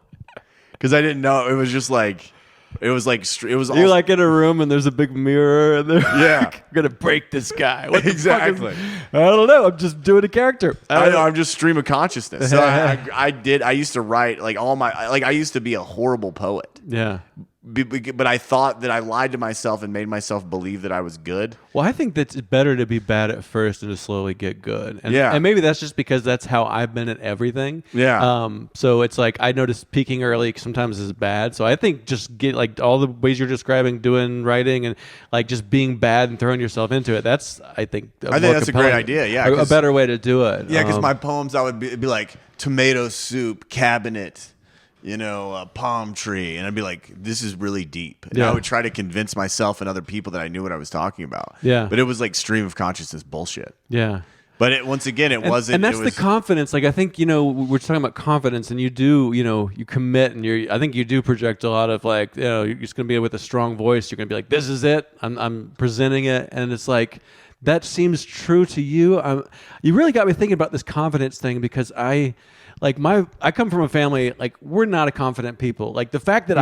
Because I didn't know. It was just like, it was all. You're like in a room and there's a big mirror and they're Yeah. going to break this guy. What the Exactly. fuck I don't know. I'm just doing a character. I know, I'm just stream of consciousness. So I used to write I used to be a horrible poet. Yeah. But I thought that I lied to myself and made myself believe that I was good. Well, I think that it's better to be bad at first and to slowly get good. And, Yeah. and maybe that's just because that's how I've been at everything. Yeah. So it's like I noticed peaking early sometimes is bad. So I think just get like all the ways you're describing, doing writing and like just being bad and throwing yourself into it. That's I think that's a great idea. Yeah, a better way to do it. Yeah, because my poems it'd be like tomato soup, cabinet, a palm tree. And I'd be like, this is really deep. And Yeah. I would try to convince myself and other people that I knew what I was talking about. Yeah. But it was like stream of consciousness bullshit. Yeah. But once again, it wasn't. And that's it was, the confidence. Like I think we're talking about confidence, and you do you commit, and I think you do project a lot of like you're just gonna be with a strong voice. You're gonna be like, this is it. I'm presenting it, and it's like that seems true to you. You really got me thinking about this confidence thing because I come from a family like we're not a confident people. Like the fact that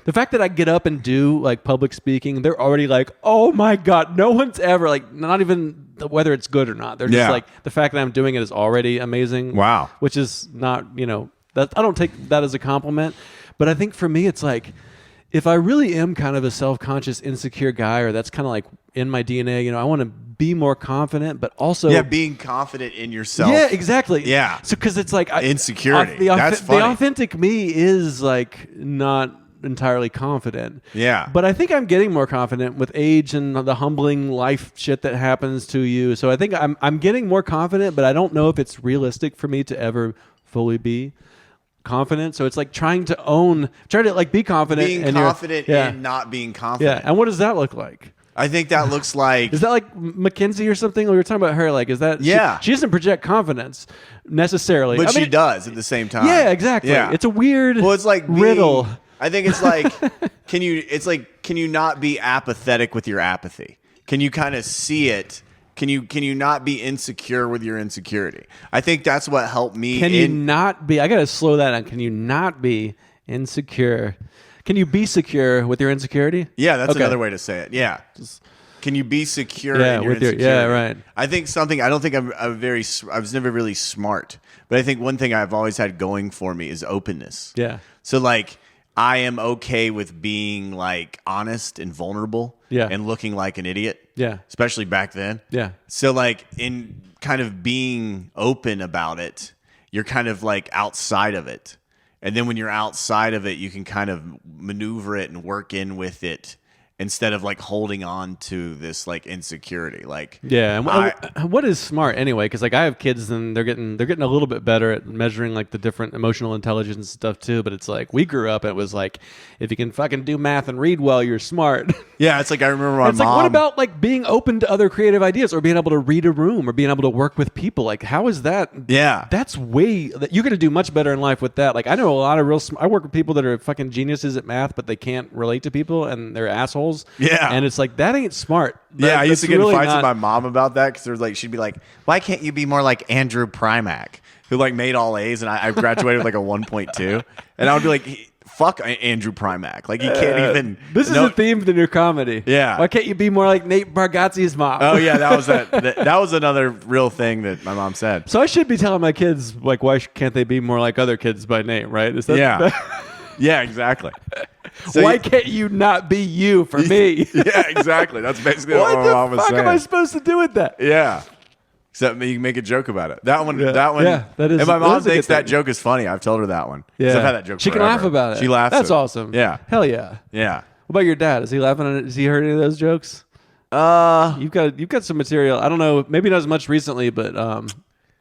the fact that I get up and do like public speaking, they're already like, oh my God, no one's ever like not even whether it's good or not. They're just like the fact that I'm doing it is already amazing. Wow. Which is not that I don't take that as a compliment, but I think for me it's like if I really am kind of a self-conscious, insecure guy, or that's kind of like in my DNA, I want to be more confident, but also being confident in yourself. Yeah, exactly. Yeah. So because it's like insecurity. That's funny. The authentic me is like not entirely confident. Yeah. But I think I'm getting more confident with age and the humbling life shit that happens to you. So I think I'm getting more confident, but I don't know if it's realistic for me to ever fully be confident. So it's like trying to like be confident. Being confident and not being confident. Yeah. And what does that look like? I think that looks like... Is that like Mackenzie or something? We were talking about her. Like, is that... Yeah. She doesn't project confenness necessarily. But she does at the same time. Yeah, exactly. Yeah. It's a weird it's like riddle. I think it's like, can you not be apathetic with your apathy? Can you kind of see it? Can you not be insecure with your insecurity? I think that's what helped me. Can you not be... I got to slow that down. Can you not be insecure? Can you be secure with your insecurity? Yeah, that's another way to say it. Yeah. Can you be secure in your insecurity? Yeah, right. I think I don't think I was never really smart, but I think one thing I've always had going for me is openness. Yeah. So like I am okay with being like honest and vulnerable and looking like an idiot. Yeah. Especially back then. Yeah. So like in kind of being open about it, you're kind of like outside of it. And then when you're outside of it, you can kind of maneuver it and work in with it instead of like holding on to this like insecurity. Like and what is smart anyway? Because like I have kids and they're getting a little bit better at measuring like the different emotional intelligence and stuff too. But it's like we grew up, it was like if you can fucking do math and read well, you're smart. Yeah, it's like I remember my mom. Like what about like being open to other creative ideas or being able to read a room or being able to work with people? Like how is that? Yeah, that's you're gonna do much better in life with that. Like I know a lot of I work with people that are fucking geniuses at math, but they can't relate to people and they're assholes. Yeah. And it's like, that ain't smart. I used to get in fights with my mom about that because she'd be like, why can't you be more like Andrew Primack, who like made all A's and I graduated with like a 1.2. And I would be like, fuck Andrew Primack. Like, he can't even. This is the theme of the new comedy. Yeah. Why can't you be more like Nate Bargatze's mom? Oh, yeah. That was that was another real thing that my mom said. So I should be telling my kids, like, why can't they be more like other kids by name, right? Is that Yeah. Yeah, exactly. Why can't you not be you for me? Yeah, exactly. That's basically what my mom was What the fuck saying. am I supposed to do with that? Yeah. Except you can make a joke about it. That one. Yeah, that is. And my that mom is a good thinks that thing. joke is funny. I've told her that one. 'Cause Yeah, I've had that joke she can forever. laugh about it. She laughs. That's at it. awesome. Yeah. Hell yeah. Yeah. What about your dad? Is he laughing at it? Has he heard any of those jokes? You've got some material. I don't know, maybe not as much recently, but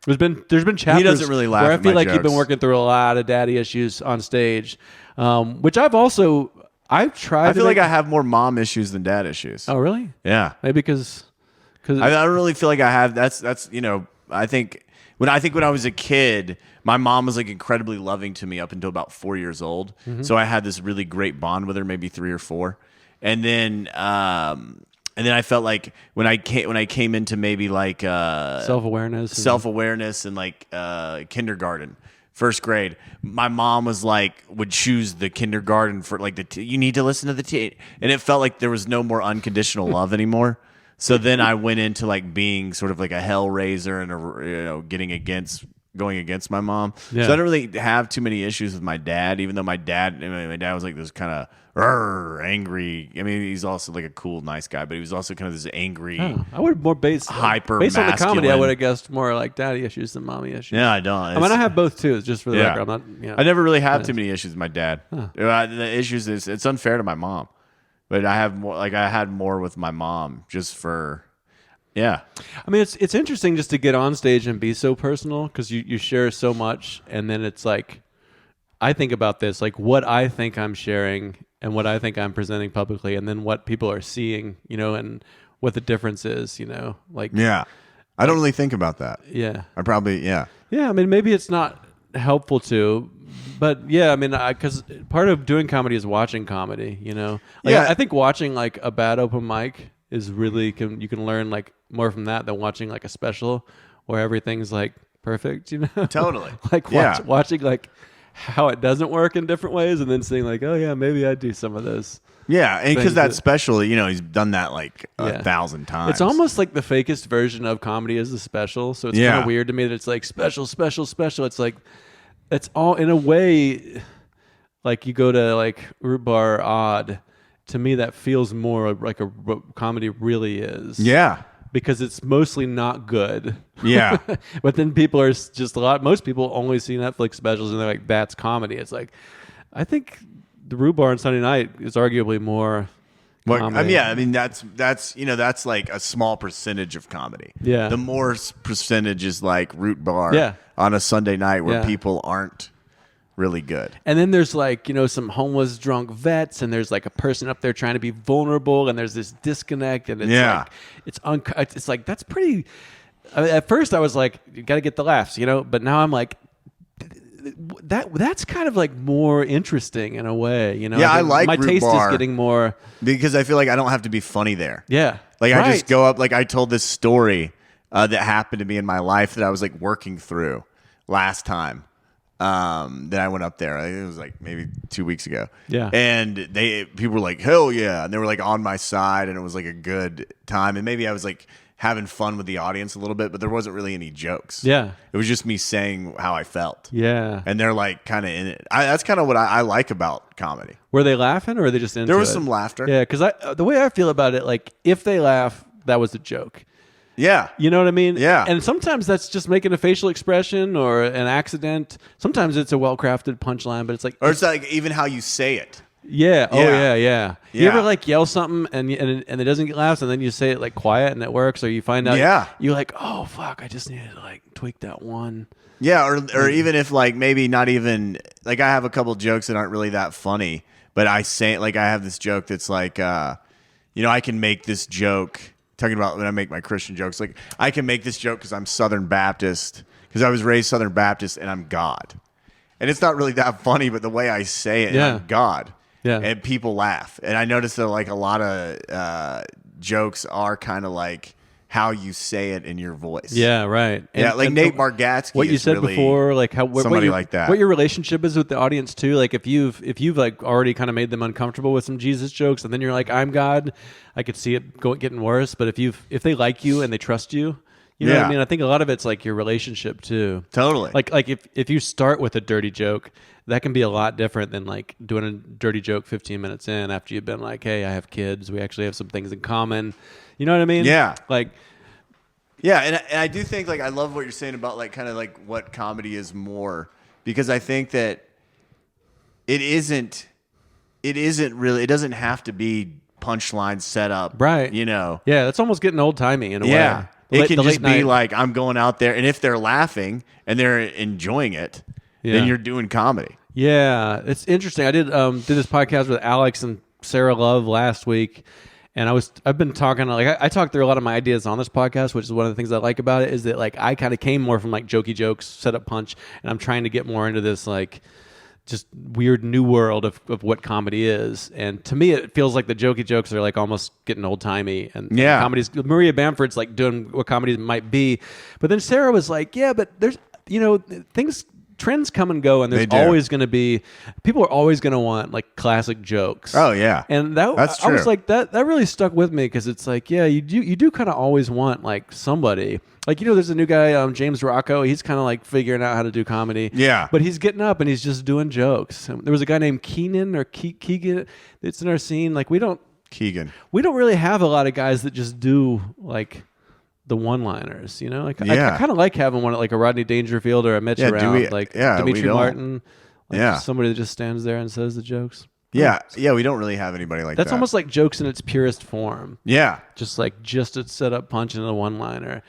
there's been chapters doesn't really laugh where I at feel my like you've been jokes. working through a lot of daddy issues on stage, which I've tried. I feel like I have more mom issues than dad issues. Oh really? Yeah. Maybe because I don't really feel like I have. That's I think when I was a kid, my mom was like incredibly loving to me up until about 4 years old. So I had this really great bond with her, maybe 3 or 4, and then I felt like when I came into maybe like self-awareness and like kindergarten, first grade, my mom was like would choose the kindergarten for like you need to listen to the and it felt like there was no more unconditional love anymore. So then I went into like being sort of like a hell raiser and going against my mom. Yeah. So I don't really have too many issues with my dad, even though my dad was like this kind of angry. I mean, he's also like a cool, nice guy, but he was also kind of this angry. Oh, I would more based on the comedy. I masculine. would have guessed more like daddy issues than mommy issues. Yeah, I don't. I mean, I have both too. Just for the record, I'm not. I never really have too many issues with my dad. The issues is it's unfair to my mom, but I have more. Like I had more with my mom just for. Yeah. I mean, it's interesting just to get on stage and be so personal because you share so much, and then it's like, I think about this, like what I think I'm sharing and what I think I'm presenting publicly, and then what people are seeing, and what the difference is, like. Yeah. I don't really think about that. Yeah. I probably, yeah. Yeah. I mean, maybe it's not helpful to, but yeah, I mean, because part of doing comedy is watching comedy, Like, Yeah. I think watching like a bad open mic is really, you can learn like more from that than watching like a special where everything's like perfect, Totally. Like Yeah. watching like how it doesn't work in different ways, and then seeing like, oh yeah, maybe I do some of those. Yeah, and because things that special, he's done that like Yeah. 1,000 times. It's almost like the fakest version of comedy is the special. So it's kind of weird to me that it's like special. It's like, it's all in a way, like you go to like Root Bar Odd. To me, that feels more like what comedy really is. Yeah. Because it's mostly not good. Yeah. But then people are just most people only see Netflix specials and they're like, that's comedy. It's like, I think the Root Bar on Sunday night is arguably more comedy. I mean that's like a small percentage of comedy. Yeah. The more percentage is like Root Bar on a Sunday night where people aren't really good. And then there's like, some homeless drunk vets, and there's like a person up there trying to be vulnerable, and there's this disconnect, and it's like, it's like, that's pretty. I mean, at first I was like, you got to get the laughs, but now I'm like, that's kind of like more interesting in a way, Yeah, I like my Root taste Bar is getting more because I feel like I don't have to be funny there. Yeah. Like right. I just go up, like I told this story that happened to me in my life that I was like working through last time. That I went up there. I think it was like maybe 2 weeks ago. Yeah. And people were like, hell yeah. And they were like on my side, and it was like a good time. And maybe I was like having fun with the audience a little bit, but there wasn't really any jokes. Yeah. It was just me saying how I felt. Yeah. And they're like kind of in it. That's kind of what I like about comedy. Were they laughing, or were they just into it? There was some laughter. Yeah. Because the way I feel about it, like if they laugh, that was a joke. Yeah. You know what I mean? Yeah. And sometimes that's just making a facial expression or an accident. Sometimes it's a well-crafted punchline, but it's like... Or it's like even how you say it. Yeah. Oh, yeah. You Yeah. ever like yell something and it doesn't get laughs, and then you say it like quiet and it works, or you find out... Yeah. You're like, oh, fuck, I just needed to like tweak that one. Yeah, or even if like maybe not even... Like I have a couple jokes that aren't really that funny, but I say... Like I have this joke that's like, I can make this joke... Talking about when I make my Christian jokes, like I can make this joke because I'm Southern Baptist, because I was raised Southern Baptist, and I'm God. And it's not really that funny, but the way I say it, I'm God. Yeah. And people laugh. And I noticed that like a lot of jokes are kind of like how you say it in your voice. Yeah, right. Yeah, like Nate Bargatze. What you said really before, like how somebody like that. What your relationship is with the audience too. Like if you've like already kind of made them uncomfortable with some Jesus jokes, and then you're like, I'm God, I could see it getting worse. But if they like you and they trust you, You know what I Yeah. mean? I think a lot of it's like your relationship too. Totally. Like if you start with a dirty joke, that can be a lot different than like doing a dirty joke 15 minutes in after you've been like, hey, I have kids. We actually have some things in common. You know what I mean? Yeah. Like, Yeah, and I do think like I love what you're saying about like kind of like what comedy is more, because I think that it isn't really, it doesn't have to be punchline set up, right. You know. Yeah, that's almost getting old timey in a Yeah. way. It can The just late be night- like I'm going out there, and if they're laughing and they're enjoying it, Yeah. then you're doing comedy. Yeah, it's interesting. I did this podcast with Alex and Sarah Love last week, and I've been talking like I talked through a lot of my ideas on this podcast, which is one of the things I like about it is that like I kind of came more from like jokey jokes, set up punch, and I'm trying to get more into this like just weird new world of what comedy is. And to me, it feels like the jokey jokes are like almost getting old timey, and Yeah. comedy's Maria Bamford's like doing what comedy might be, but then Sarah was like, yeah, but there's trends come and go, and there's They do. always going to be people are always going to want like classic jokes. Oh yeah, and that's I was true. like that really stuck with me because it's like, yeah, you do kind of always want like somebody like, there's a new guy, James Rocco. He's kind of like figuring out how to do comedy. Yeah. but he's getting up and he's just doing jokes. There was a guy named Keenan or Keegan that's in our scene. Like we don't really have a lot of guys that just do like the one-liners, like Yeah. I kind of like having one like a Rodney Dangerfield or a Mitch around, like we Dimitri don't. Martin, like Yeah. somebody that just stands there and says the jokes. Yeah, we don't really have anybody like That's that. almost like jokes in its purest form. Yeah, Just a set up punch and a one-liner.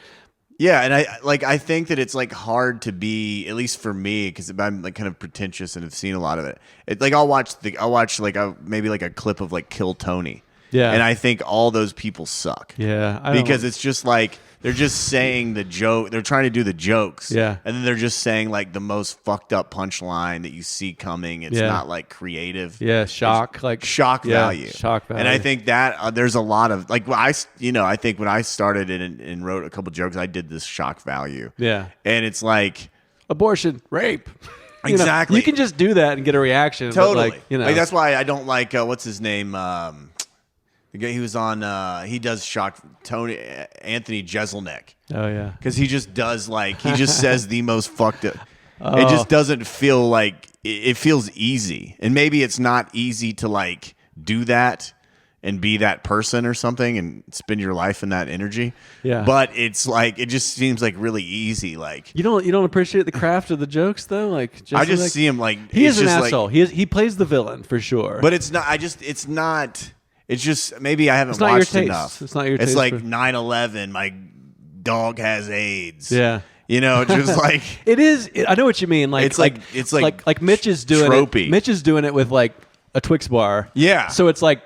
yeah, and I think that it's like hard to be, at least for me, because I'm like kind of pretentious and have seen a lot of it. Like I'll watch like maybe like a clip of like Kill Tony. Yeah. And I think all those people suck. Yeah, Because it's just like they're just saying the joke. They're trying to do the jokes. Yeah. And then they're just saying like the most fucked up punchline that you see coming. It's Yeah. not like creative. Yeah, shock, It's like shock yeah, value. shock value. And I think that there's a lot of like I think when I started and wrote a couple jokes, I did this shock value. Yeah. And it's like abortion, rape. Exactly. You can just do that and get a reaction. totally. But like that's why I don't like what's his name. The guy he was on, he does shock Anthony Jeselnik. Oh yeah. Because he just does he just says the most fucked up. It just doesn't feel like it feels easy, and maybe it's not easy to like do that and be that person or something and spend your life in that energy. Yeah. But it's like it just seems like really easy. Like You don't appreciate the craft of the jokes though. Like I just see him like he it's is an just asshole. He plays the villain for sure. But it's not. It's not. It's just maybe I haven't not your watched taste. enough. It's not your It's taste like for- 9/11. My dog has AIDS. yeah. Just like It is. I know what you mean. Like It's like Mitch is doing tropey. it. Mitch is doing it with like a Twix bar. Yeah. So it's like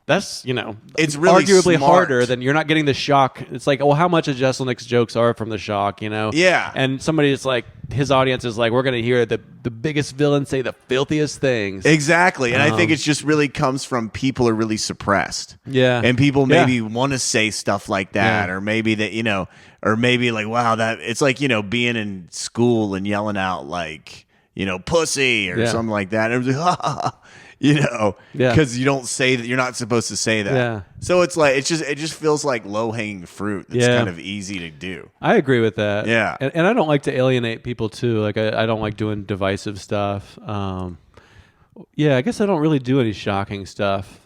that's It's really arguably smart. harder than you're not getting the shock. It's like, well, how much of Jeselnik's jokes are from the shock? Yeah. And somebody is like, his audience is like, we're gonna hear the biggest villain say the filthiest things. exactly. And I think it's just really comes from people are really suppressed. Yeah. And people Yeah. maybe want to say stuff like that, Yeah. or maybe that or maybe like wow that it's like being in school and yelling out like pussy or Yeah. something like that. And it was like Yeah. because you don't say that, you're not supposed to say that. Yeah. So it's like it just feels like low hanging fruit. That's Yeah. kind of easy to do. I agree with that. Yeah. And I don't like to alienate people too. Like I don't like doing divisive stuff. Yeah, I guess I don't really do any shocking stuff.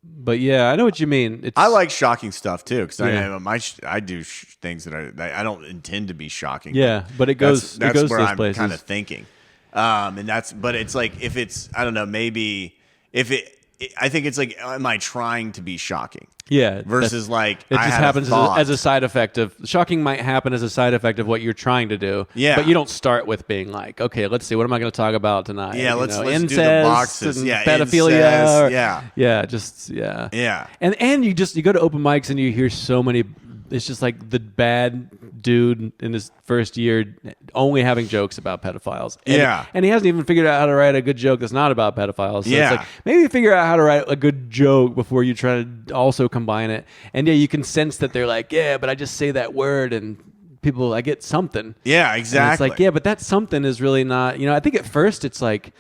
But yeah, I know what you mean. I like shocking stuff too because Yeah. I do things that I don't intend to be shocking. Yeah, but it goes That's it goes where those I'm places. kind of thinking. But it's like if it's I don't know maybe if I think it's like am I trying to be shocking? Yeah. Versus like It I just had happens thought. as a side effect of shocking might happen as a side effect of what you're trying to do. Yeah. But you don't start with being like, okay, let's see, what am I going to talk about tonight? Yeah, let's do the incest boxes. and Yeah, pedophilia. incest, or- yeah. Yeah. Yeah. And you go to open mics and you hear so many. It's just like the bad dude in his first year only having jokes about pedophiles. And, Yeah. and he hasn't even figured out how to write a good joke that's not about pedophiles. So Yeah. it's like maybe figure out how to write a good joke before you try to also combine it. And yeah, you can sense that they're like, yeah, but I just say that word and people, I get something. Yeah, And exactly. it's like, yeah, but that something is really not, I think at first it's like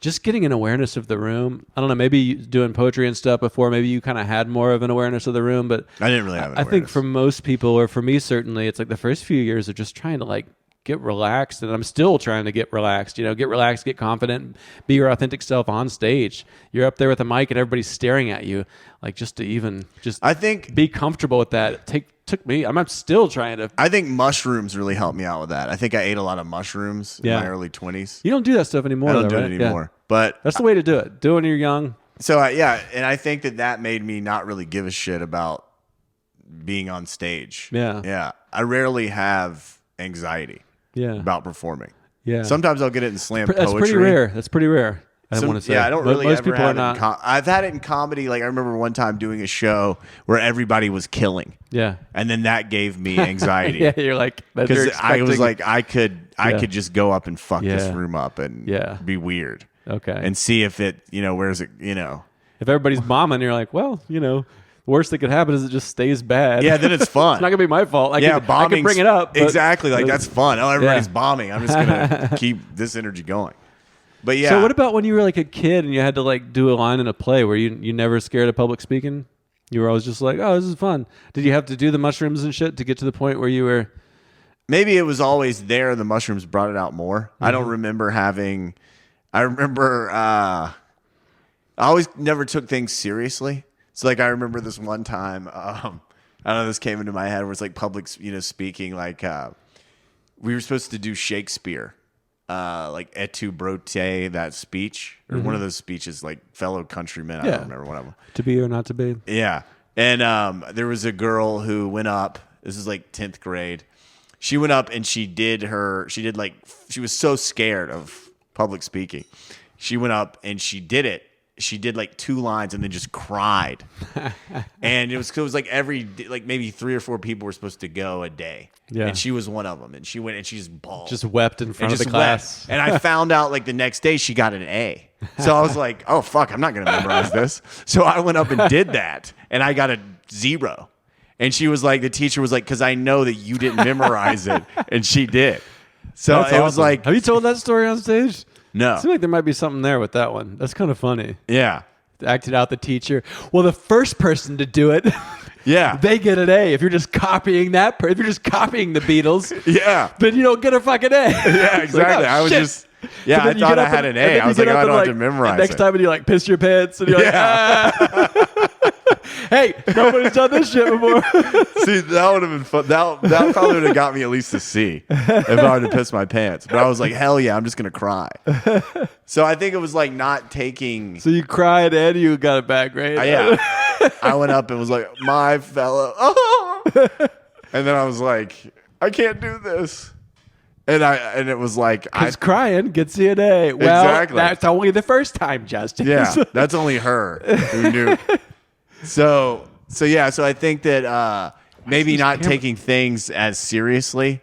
just getting an awareness of the room. I don't know, maybe doing poetry and stuff before, maybe you kind of had more of an awareness of the room, but I didn't really have an I think awareness. for most people, or for me certainly, it's like the first few years of just trying to like get relaxed, and I'm still trying to get relaxed, get relaxed, get confident, be your authentic self on stage. You're up there with a mic and everybody's staring at you, like just to even I think be comfortable with that. Took me. I'm still trying to. I think mushrooms really helped me out with that. I think I ate a lot of mushrooms in my early 20s. You don't do that stuff anymore. I don't though, do right? it anymore. But that's the way to do it. Do it when you're young. So and I think that made me not really give a shit about being on stage. Yeah. I rarely have anxiety. About performing. Sometimes I'll get it in slam poetry. That's pretty rare. That's pretty rare. I want to say. Yeah, I don't really most ever people have are it. not. I've had it in comedy. Like I remember one time doing a show where everybody was killing. Yeah. And then that gave me anxiety. Yeah, you're like because I was like I could just go up and fuck this room up and be weird. Okay. And see if it where's it if everybody's bombing, you're like, well, the worst that could happen is it just stays bad. Yeah, then it's fun. It's not gonna be my fault. I can bring it up. Exactly. Like that's fun. Oh, everybody's bombing. I'm just gonna keep this energy going. But yeah. So what about when you were like a kid and you had to like do a line in a play? Were you never scared of public speaking? You were always just like, oh, this is fun. Did you have to do the mushrooms and shit to get to the point where you were? Maybe it was always there. The mushrooms brought it out more. I don't remember having. I remember. I always never took things seriously. So like I remember this one time. I don't know. This came into my head where it's like public, speaking. Like we were supposed to do Shakespeare. Like et tu Brute, that speech, or one of those speeches, like fellow countrymen. I don't remember one of them. To be or not to be. Yeah. And there was a girl who went up. This is like 10th grade. She went up and she was so scared of public speaking. She went up and she did it. She did like 2 lines and then just cried. And it was like maybe 3 or 4 people were supposed to go a day. Yeah. And she was one of them. And she went and she just bawled. Just wept in front of the class. And I found out like the next day she got an A. So I was like, oh, fuck, I'm not going to memorize this. So I went up and did that. And I got a 0. And she was like, the teacher was like, because I know that you didn't memorize it. And she did. So That's it was awesome. like. Have you told that story on stage? No. I feel like there might be something there with that one. That's kind of funny. Yeah. Acted out the teacher. Well, the first person to do it, they get an A. If you're just copying if you're just copying the Beatles, then you don't get a fucking A. Yeah, exactly. Like, oh, I was shit. just, I thought I had an A. I was like, I don't have to memorize next it. time, and you like piss your pants, and you're like, hey, nobody's done this shit before. See, that would have been fun. That probably would have got me at least a C if I were to piss my pants. But I was like, hell yeah, I'm just going to cry. So I think it was like not taking. So you cried and you got it back, right? Yeah. I went up and was like, my fellow. And then I was like, I can't do this. And it was like, because crying gets you an A. Well, exactly. That's only the first time, Justin. Yeah, that's only her who knew. So I think that maybe not taking things as seriously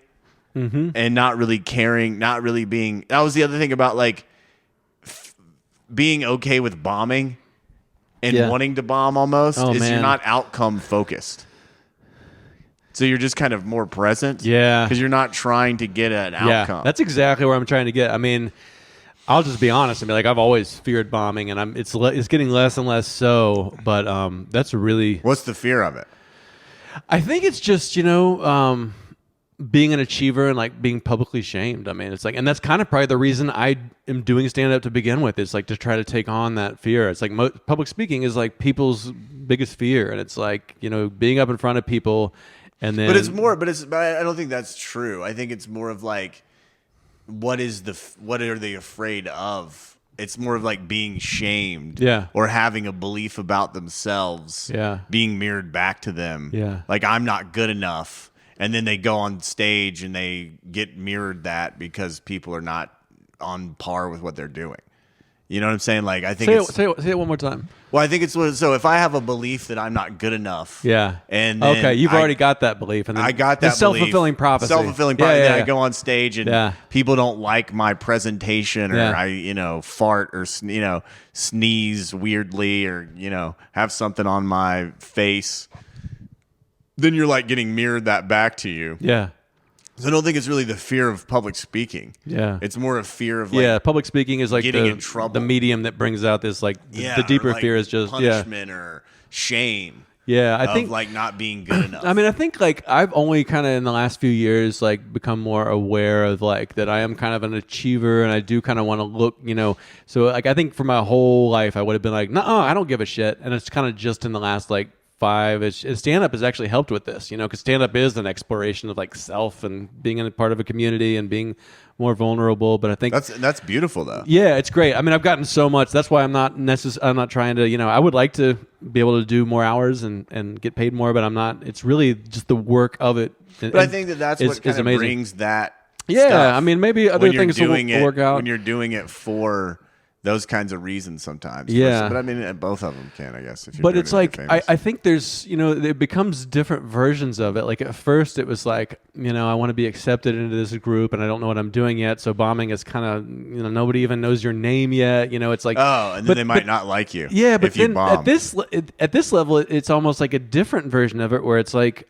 and not really caring, not really being. That was the other thing about like being okay with bombing and wanting to bomb almost is you're not outcome focused. So you're just kind of more present. Yeah. Because you're not trying to get an outcome. Yeah, that's exactly where I'm trying to get. I mean, I'll just be honest. I mean, like I've always feared bombing, and it's getting less and less so. But that's really. What's the fear of it? I think it's just being an achiever and like being publicly shamed. I mean, it's like, and that's kind of probably the reason I am doing stand up to begin with. Is like to try to take on that fear. It's like public speaking is like people's biggest fear, and it's like being up in front of people. And then, but I don't think that's true. I think it's more of like, what are they afraid of? It's more of like being shamed, or having a belief about themselves, being mirrored back to them, like I'm not good enough, and then they go on stage and they get mirrored that because people are not on par with what they're doing. You know what I'm saying? Like I think say it one more time. Well, I think it's so if I have a belief that I'm not good enough, and then you've already got that belief, and then I got that self-fulfilling prophecy. Self-fulfilling prophecy. Then I go on stage and people don't like my presentation, or I fart or sneeze weirdly, or have something on my face. Then you're like getting mirrored that back to you. Yeah. So I don't think it's really the fear of public speaking. Yeah. It's more a fear of like public speaking is like getting in trouble. the medium that brings out this like the deeper or like fear is just punishment or shame. Yeah, I of think like not being good enough. I mean, I think like I've only kind of in the last few years like become more aware of like that I am kind of an achiever and I do kind of want to look, So like I think for my whole life I would have been like, no, I don't give a shit, and it's kind of just in the last like 5 ish. Stand up has actually helped with this, because stand up is an exploration of like self and being in a part of a community and being more vulnerable. But I think that's beautiful though. Yeah, it's great. I mean, I've gotten so much. That's why I'm not trying to, I would like to be able to do more hours and get paid more, but I'm not. It's really just the work of it. But I think that's what kind of brings that. Yeah, stuff I mean, maybe other things will work out when you're doing it for those kinds of reasons sometimes. Yeah. But I mean, both of them can, I guess. If you're but doing it's it like, famous. I think there's, it becomes different versions of it. Like at first it was like, I want to be accepted into this group and I don't know what I'm doing yet. So bombing is kind of, nobody even knows your name yet. It's like, oh, and then they might not like you. Yeah, but if you then bomb. at this level, it's almost like a different version of it where it's like,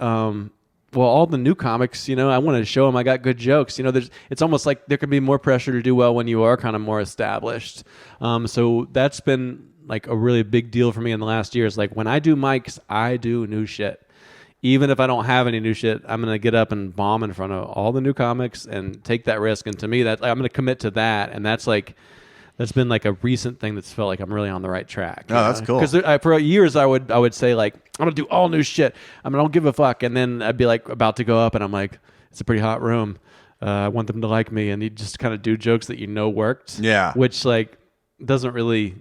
well, all the new comics, I want to show them I got good jokes. It's almost like there can be more pressure to do well when you are kind of more established. So that's been like a really big deal for me in the last year. Is like when I do mics, I do new shit. Even if I don't have any new shit, I'm going to get up and bomb in front of all the new comics and take that risk. And to me, that I'm going to commit to that. And that's been like a recent thing that's felt like I'm really on the right track. Oh, that's cool. Because for years I would say like, I'm gonna do all new shit. I don't give a fuck. And then I'd be like about to go up and I'm like, it's a pretty hot room. I want them to like me. And you just kind of do jokes that worked. Yeah. Which like doesn't really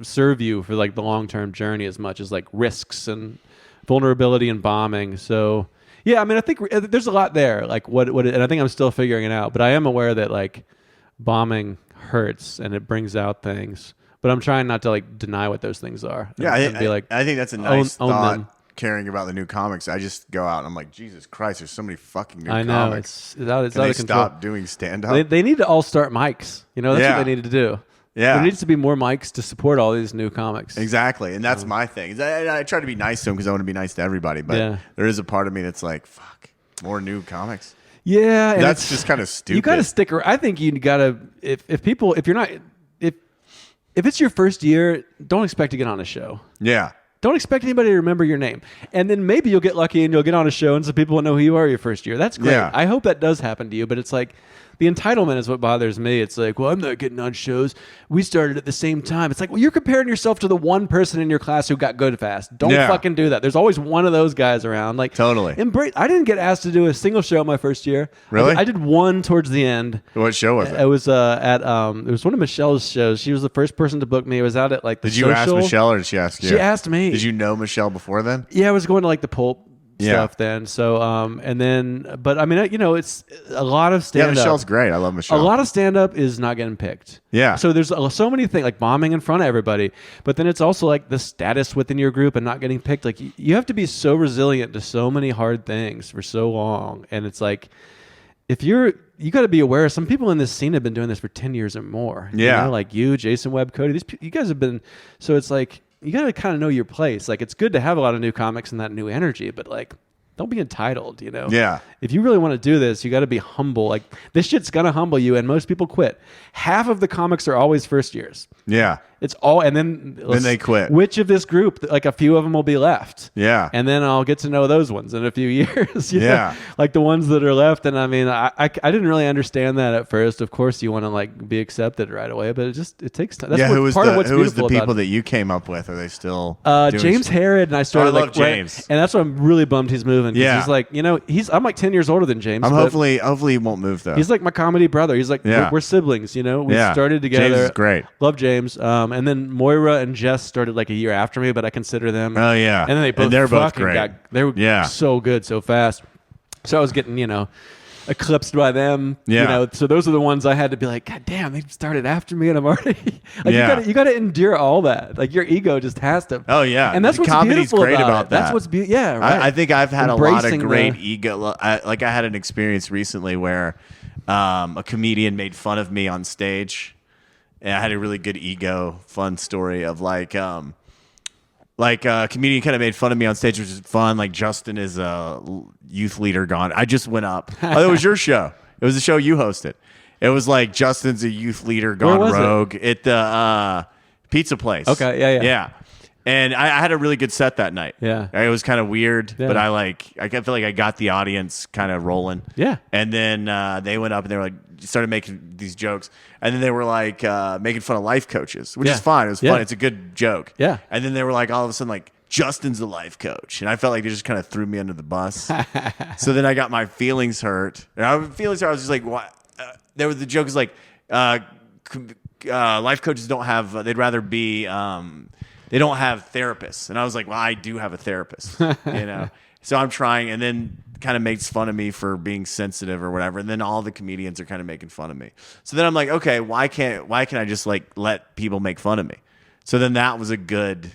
serve you for like the long-term journey as much as like risks and vulnerability and bombing. So yeah, I mean, I think there's a lot there. Like and I think I'm still figuring it out. But I am aware that like bombing hurts and it brings out things, but I'm trying not to like deny what those things are. Yeah, I think that's a nice thought. Them. Caring about the new comics, I just go out and I'm like, Jesus Christ, there's so many fucking new I know comics. it's out of control. stop doing stand up. They need to all start mics. That's what they need to do. Yeah, there needs to be more mics to support all these new comics. Exactly, and that's my thing. I try to be nice to them because I want to be nice to everybody, but there is a part of me that's like, fuck, more new comics. Yeah, and that's just kind of stupid. You got to stick around. I think you got to if it's your first year, don't expect to get on a show. Yeah. Don't expect anybody to remember your name. And then maybe you'll get lucky and you'll get on a show and some people will know who you are your first year. That's great. Yeah. I hope that does happen to you, but it's like the entitlement is what bothers me. It's like, well, I'm not getting on shows. We started at the same time. It's like, well, you're comparing yourself to the one person in your class who got good fast. Don't fucking do that. There's always one of those guys around. Like, totally. I didn't get asked to do a single show my first year. Really? I did one towards the end. What show was it? It was it was one of Michelle's shows. She was the first person to book me. It was out at like the Did you ask Michelle or did she ask you? She asked me. Did you know Michelle before then? Yeah, I was going to like the Pulp stuff then. So, and then, but I mean, it's a lot of stand-up. Yeah, Michelle's great. I love Michelle. A lot of stand-up is not getting picked. Yeah. So there's so many things like bombing in front of everybody, but then it's also like the status within your group and not getting picked. Like you have to be so resilient to so many hard things for so long. And it's like, you got to be aware. Some people in this scene have been doing this for 10 years or more. Yeah. Like you, Jason Webb, Cody, you guys have been, so it's like, you got to kind of know your place. Like it's good to have a lot of new comics and that new energy, but like, don't be entitled, Yeah. If you really want to do this, you got to be humble. Like this shit's going to humble you, and most people quit. Half of the comics are always first years. Yeah. It's all, and then they quit. Which of this group, like a few of them will be left. Yeah. And then I'll get to know those ones in a few years. Yeah. Like the ones that are left. And I mean, I didn't really understand that at first. Of course, you want to like be accepted right away, but it takes time. That's who was the people about that you came up with? Are they still James Harrod, and I started I love James. and that's why I'm really bummed he's moving. Yeah. He's like, I'm like 10 years older than James. Hopefully he won't move though. He's like my comedy brother. He's like, we're siblings, We started together. James is great. Love James. And then Moira and Jess started like a year after me, but I consider them. Oh yeah. And then they're both great. They were so good so fast. So I was getting, eclipsed by them. Yeah. So those are the ones I had to be like, God damn, they started after me and I'm already you gotta endure all that. Like your ego just has to. Oh yeah. And that's what's comedy's beautiful great about it. that. That's what's beautiful. Yeah, right. I think I've had Embracing a lot of great ego. I had an experience recently where a comedian made fun of me on stage. And I had a really good ego fun story of like like a comedian kind of made fun of me on stage, which is fun. Like Justin is a youth leader gone. I just went up. Oh, it was your show. It was the show you hosted. It was like Justin's a youth leader gone rogue at the pizza place. Okay, yeah. And I had a really good set that night. Yeah. It was kind of weird, but I feel like I got the audience kind of rolling. Yeah. And then they went up and they were like, started making these jokes. And then they were like making fun of life coaches, which is fine. It was fun. It's a good joke. Yeah. And then they were like, all of a sudden, like, Justin's the life coach. And I felt like they just kind of threw me under the bus. So then I got my feelings hurt. And I was just like, what? The joke is like, life coaches don't have, they'd rather be, they don't have therapists. And I was like, well, I do have a therapist, you know? So I'm trying, and then kind of makes fun of me for being sensitive or whatever. And then all the comedians are kind of making fun of me. So then I'm like, okay, why can't I just like let people make fun of me? So then that was a good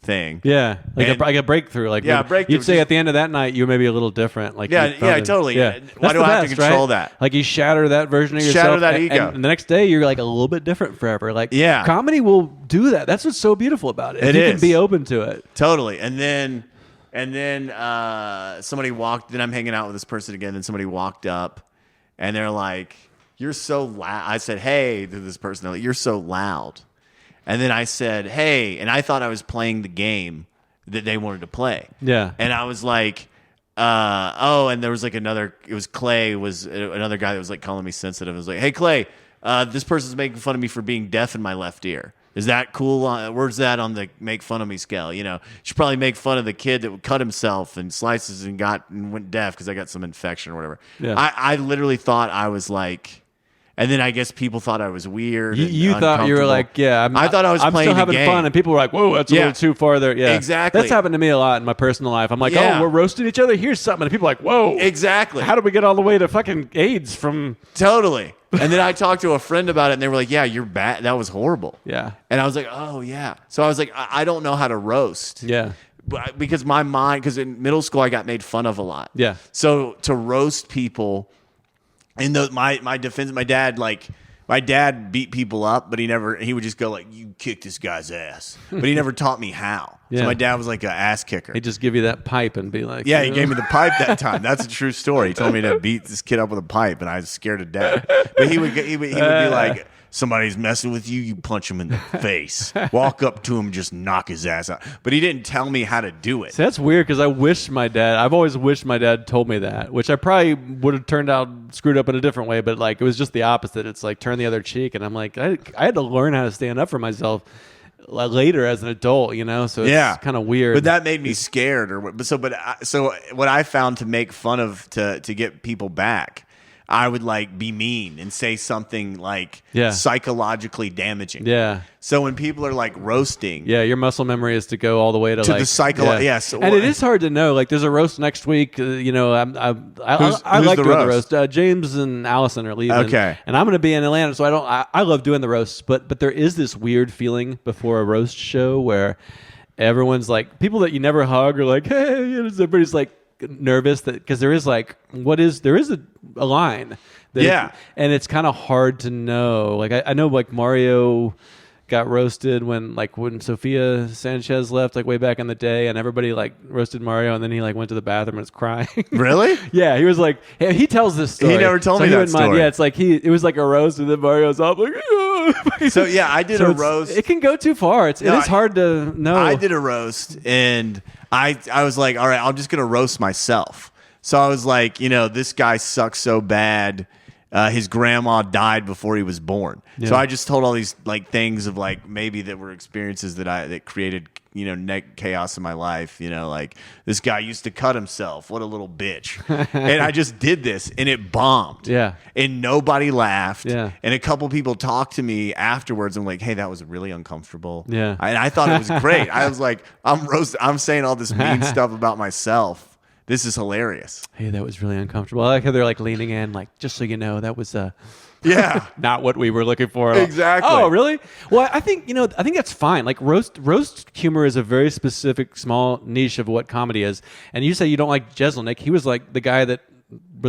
thing. Yeah. Like a breakthrough. Like breakthrough. You'd say at the end of that night, you were maybe a little different. Like totally. Yeah. Why do I have to control that? Like you shatter that version of yourself. Shatter that ego. And the next day, you're like a little bit different forever. Like comedy will do that. That's what's so beautiful about it. It you is. can be open to it. Totally. And then somebody walked. Then I'm hanging out with this person again. Then somebody walked up, and they're like, "You're so loud." I said, "Hey," to this person. They're like, "You're so loud." And then I said, "Hey," and I thought I was playing the game that they wanted to play. Yeah. And I was like, and there was like it was Clay was another guy that was like calling me sensitive. I was like, "Hey, Clay, this person's making fun of me for being deaf in my left ear. Is that cool? Where's that on the make fun of me scale? You know, you should probably make fun of the kid that would cut himself and slices and went deaf because I got some infection or whatever." Yeah. I literally thought I was like, and then I guess people thought I was weird. You thought you were like, I thought I was I'm playing still having the game. fun, and people were like, "Whoa, that's a little too far there." Yeah, exactly. That's happened to me a lot in my personal life. I'm like, "Oh, we're roasting each other. Here's something," and people are like, "Whoa, exactly. How did we get all the way to fucking AIDS from?" Totally. And then I talked to a friend about it, and they were like, "Yeah, you're bad. That was horrible." Yeah. And I was like, "Oh yeah." So I was like, I don't know how to roast. Yeah. Because my mind, because in middle school I got made fun of a lot. Yeah. So to roast people, in my defense, my dad beat people up, but he would just go like, "You kick this guy's ass," but he never taught me how. Yeah. So my dad was like an ass kicker. He'd just give you that pipe and be like, Yeah, he gave me the pipe that time. That's a true story. He told me to beat this kid up with a pipe, and I was scared to death. But he would be like, "Somebody's messing with you, you punch him in the face. Walk up to him, just knock his ass out." But he didn't tell me how to do it. See, that's weird because I've always wished my dad told me that, which I probably would have turned out screwed up in a different way, but like it was just the opposite. It's like turn the other cheek, and I'm like, I had to learn how to stand up for myself later as an adult, you know. So it's kind of weird. But that made me scared, so what I found to make fun of to get people back, I would like be mean and say something like psychologically damaging. Yeah. So when people are like roasting, your muscle memory is to go all the way to like the psychology. Yes, and it is hard to know. Like, there's a roast next week. You know, I like doing the roast. James and Allison are leaving. Okay. And I'm going to be in Atlanta, so I love doing the roasts. But there is this weird feeling before a roast show where everyone's like, people that you never hug are like, "Hey," everybody's like nervous because there is like a line and it's kind of hard to know. Like I know like Mario got roasted when Sophia Sanchez left like way back in the day, and everybody like roasted Mario, and then he like went to the bathroom and was crying. Really? Yeah, he was like, he tells this story. He never told me that story. Yeah, it's like it was like a roast, and then Mario's up like. So yeah, I did a roast. It can go too far. It is hard to know. I did a roast, and I was like, all right, I'm just gonna roast myself. So I was like, this guy sucks so bad. His grandma died before he was born. Yeah. So I just told all these like things of like maybe that were experiences that created chaos in my life. Like this guy used to cut himself. What a little bitch. And I just did this, and it bombed. Yeah. And nobody laughed. Yeah. And a couple people talked to me afterwards. I'm like, "Hey, that was really uncomfortable." Yeah. And I thought it was great. I was like, I'm saying all this mean stuff about myself. This is hilarious. Hey, that was really uncomfortable. I like how they're like leaning in, like, just so you know, that was not what we were looking for. Exactly. Oh, really? Well, I think that's fine. Like roast humor is a very specific, small niche of what comedy is. And you say you don't like Jeselnik. He was like the guy that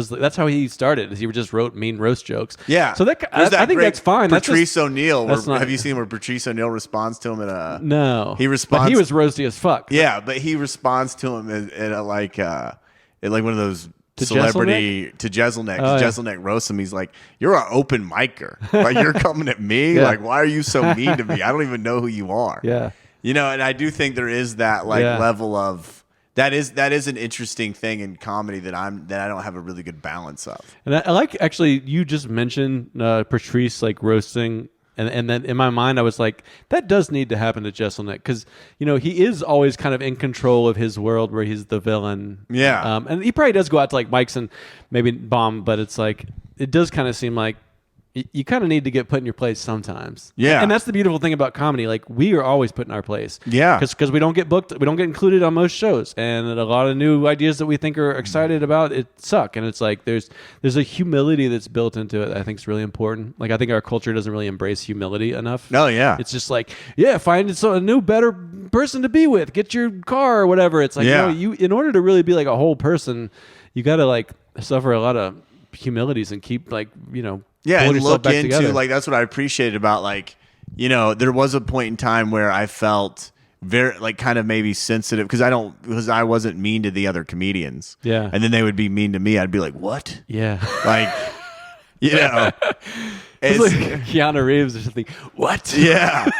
that's how he started. Is he just wrote mean roast jokes. Yeah. So I think that's fine. Patrice O'Neill. that's not- Have you seen where Patrice O'Neill responds to him in a? No. He responds. But he was roasty as fuck. Yeah, but he responds to him in a like one of those. To Celebrity to Jeselnik. Jeselnik roasts him. He's like, "You're an open micer. Like you're coming at me. Yeah. Like why are you so mean to me? I don't even know who you are." Yeah. You know, and I do think there is that like Yeah. level of that is an interesting thing in comedy that I don't have a really good balance of. And I like, actually, you just mentioned Patrice like roasting. And then in my mind, I was like, that does need to happen to Jeselnik because, he is always kind of in control of his world where he's the villain. Yeah. And he probably does go out to like mics and maybe bomb, but it's like, it does kind of seem like you kind of need to get put in your place sometimes. Yeah. And that's the beautiful thing about comedy. Like, we are always put in our place. Yeah. Because we don't get booked. We don't get included on most shows. And a lot of new ideas that we think are excited about, it suck. And it's like, there's a humility that's built into it that I think is really important. Like, I think our culture doesn't really embrace humility enough. Oh, yeah. It's just like, find a new, better person to be with. Get your car or whatever. It's like, you in order to really be like a whole person, you got to like suffer a lot of humilities and keep like, yeah, pull and yourself look back into together. like that's what I appreciated about like there was a point in time where I felt very like kind of maybe sensitive because I wasn't mean to the other comedians. Yeah. And then they would be mean to me. I'd be like, what? Yeah. Like, It's like Keanu Reeves or something. What? Yeah.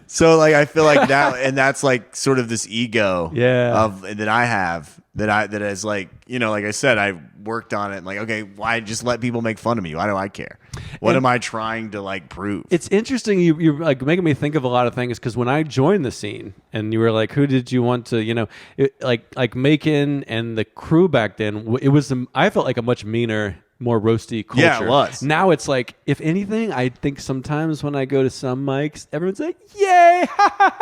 So like I feel like that, and that's like sort of this ego that I have that is like like I said, I worked on it. And like, okay, why just let people make fun of me? Why do I care? What am I trying to like prove? It's interesting. You're like making me think of a lot of things because when I joined the scene and you were like, who did you want to like Macon and the crew back then? It was I felt like a much meaner, more roasty culture. Yeah, it was. Now it's like, if anything, I think sometimes when I go to some mics, everyone's like, yay.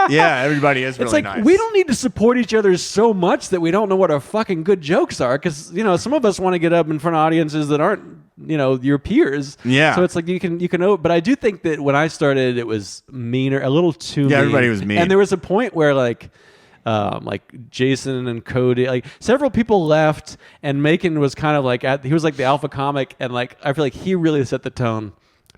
Yeah, everybody is really it's like, nice. we don't need to support each other so much that we don't know what our fucking good jokes are because, some of us want to get up in front of audiences that aren't, your peers. Yeah. So it's like you can, but I do think that when I started, it was meaner, a little too mean. Everybody was mean. And there was a point where like Jason and Cody, like several people left, and Macon was kind of like he was like the alpha comic, and like I feel like he really set the tone.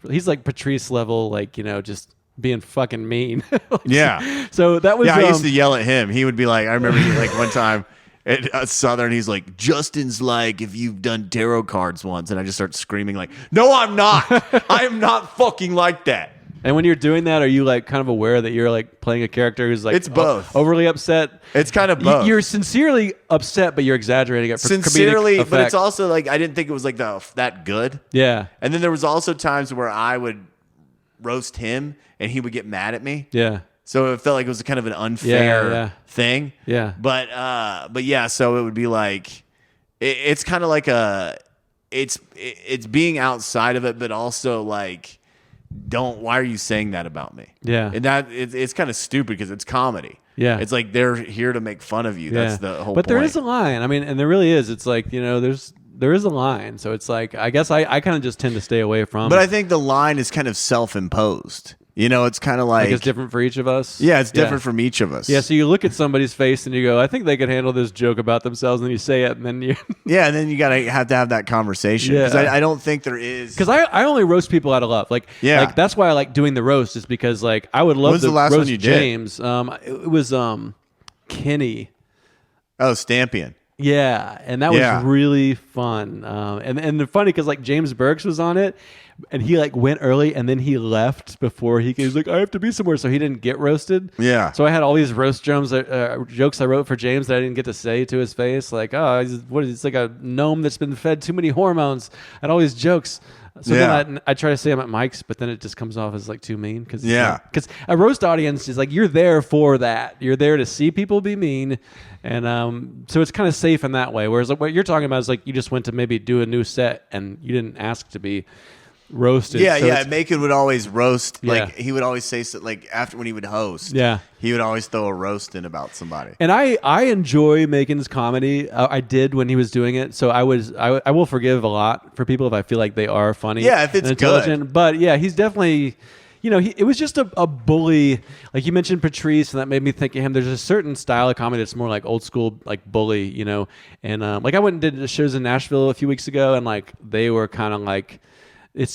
He's like Patrice level, like just being fucking mean. Yeah. So that was. Yeah, I used to yell at him. He would be like, I remember like one time at Southern, he's like, Justin's like, if you've done tarot cards once, and I just start screaming like, no, I'm not. I am not fucking like that. And when you're doing that, are you like kind of aware that you're like playing a character who's like it's both overly upset? It's kind of both. You're sincerely upset, but you're exaggerating it for sincerely, comedic effect. but it's also like I didn't think it was like that good. Yeah. And then there was also times where I would roast him and he would get mad at me. Yeah. So it felt like it was kind of an unfair thing. Yeah. But yeah, so it would be like it's kind of like it's being outside of it, but also like why are you saying that about me? Yeah. And that it's kind of stupid because it's comedy. Yeah. It's like they're here to make fun of you. That's the whole point. But there is a line. I mean, and there really is. It's like, there is a line. So it's like, I guess I kind of just tend to stay away from But it. I think the line is kind of self-imposed. It's kind of like it's different for each of us. Yeah, it's different from each of us. Yeah, so you look at somebody's face and you go, I think they could handle this joke about themselves, and then you say it, and then you yeah, and then you have to have that conversation because I don't think there is, because I only roast people out of love. Like that's why I like doing the roast, is because like I would love When's to the last roast one you did? James. It was Kenny. Oh, Stampion. Yeah, and that was really fun. And funny because like James Burks was on it, and he like went early, and then he left before he was like, I have to be somewhere, so he didn't get roasted. Yeah. So I had all these roast jokes I wrote for James that I didn't get to say to his face, like, oh, it's like a gnome that's been fed too many hormones. I had all these jokes. So then I try to say them at mics, but then it just comes off as like too mean. Because a roast audience is like, you're there for that. You're there to see people be mean. And so it's kind of safe in that way. Whereas like, what you're talking about is like you just went to maybe do a new set and you didn't ask to be roasted. Yeah, so Macon would always roast. Like he would always say like after when he would host. Yeah. He would always throw a roast in about somebody. And I enjoy Macon's comedy. I did when he was doing it. So I will forgive a lot for people if I feel like they are funny. Yeah, if it's and intelligent. good. But yeah, he's definitely it was just a bully. Like you mentioned Patrice, and that made me think of him. There's a certain style of comedy that's more like old school, like bully, And like I went and did shows in Nashville a few weeks ago, and like they were kind of like, it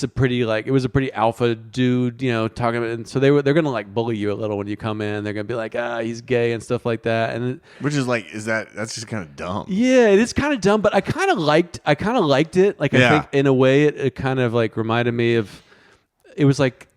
was a pretty alpha dude, talking about, and so they're gonna like bully you a little when you come in. They're gonna be like, he's gay and stuff like that, and which is like, that's just kind of dumb. Yeah, it is kind of dumb, but I kind of liked it. Like I think in a way it kind of like reminded me of, it was like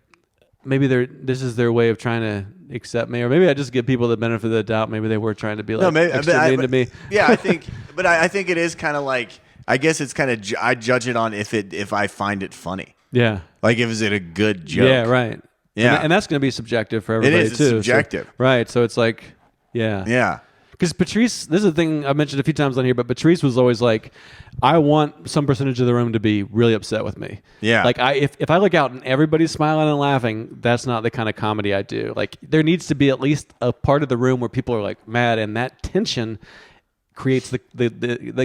maybe this is their way of trying to accept me, or maybe I just give people the benefit of the doubt. Maybe they were trying to be like extra mean to me. Yeah, I think, but I think it is kind of like. I guess it's kind of I judge it on if I find it funny. Yeah. Like is it a good joke? Yeah, right. Yeah. And that's going to be subjective for everybody it is, too. It's subjective. So, right. So it's like, yeah. Yeah. Because Patrice, this is a thing I've mentioned a few times on here, but Patrice was always like, I want some percentage of the room to be really upset with me. Yeah. Like if I look out and everybody's smiling and laughing, that's not the kind of comedy I do. Like there needs to be at least a part of the room where people are like mad, and that tension creates the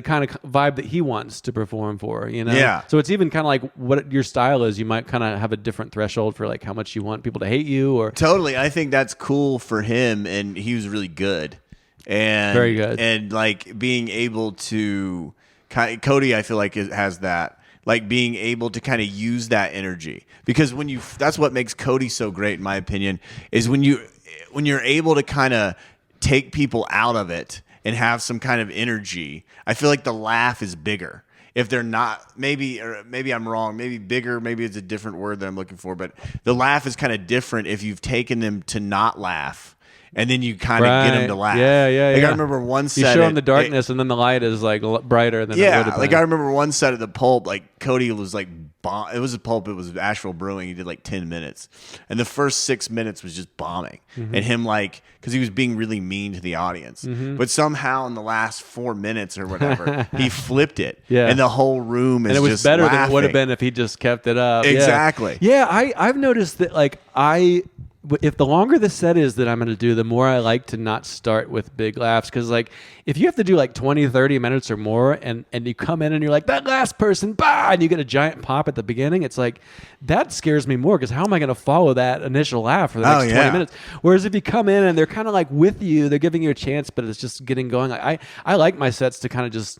kind of vibe that he wants to perform for, Yeah. So it's even kind of like what your style is. You might kind of have a different threshold for like how much you want people to hate you, or totally. I think that's cool for him, and he was really good, and very good, and like being able to Cody, I feel like has that, like being able to kind of use that energy, because that's what makes Cody so great, in my opinion, is when you're able to kind of take people out of it and have some kind of energy. I feel like the laugh is bigger. If they're not, maybe I'm wrong, maybe bigger, maybe it's a different word that I'm looking for, but the laugh is kind of different if you've taken them to not laugh, and then you kind of get them to laugh. Yeah. Like I remember one set. You show them the darkness, and then the light is like brighter than it would have been. Like I remember one set at the Pulp, like Cody was like, it was a Pulp, it was Asheville Brewing. He did like 10 minutes, and the first 6 minutes was just bombing, and him like, because he was being really mean to the audience, but somehow in the last 4 minutes or whatever, he flipped it, and the whole room is just, and it was just better laughing. than it would have been if he just kept it up. Exactly. Yeah, I've noticed that like if the longer the set is that I'm going to do, the more I like to not start with big laughs. Because like if you have to do like 20, 30 minutes or more, and you come in and you're like, that last person, bah, and you get a giant pop at the beginning, it's like, that scares me more, because how am I going to follow that initial laugh for the next 20 minutes? Whereas if you come in and they're kind of like with you, they're giving you a chance, but it's just getting going. Like, I like my sets to kind of just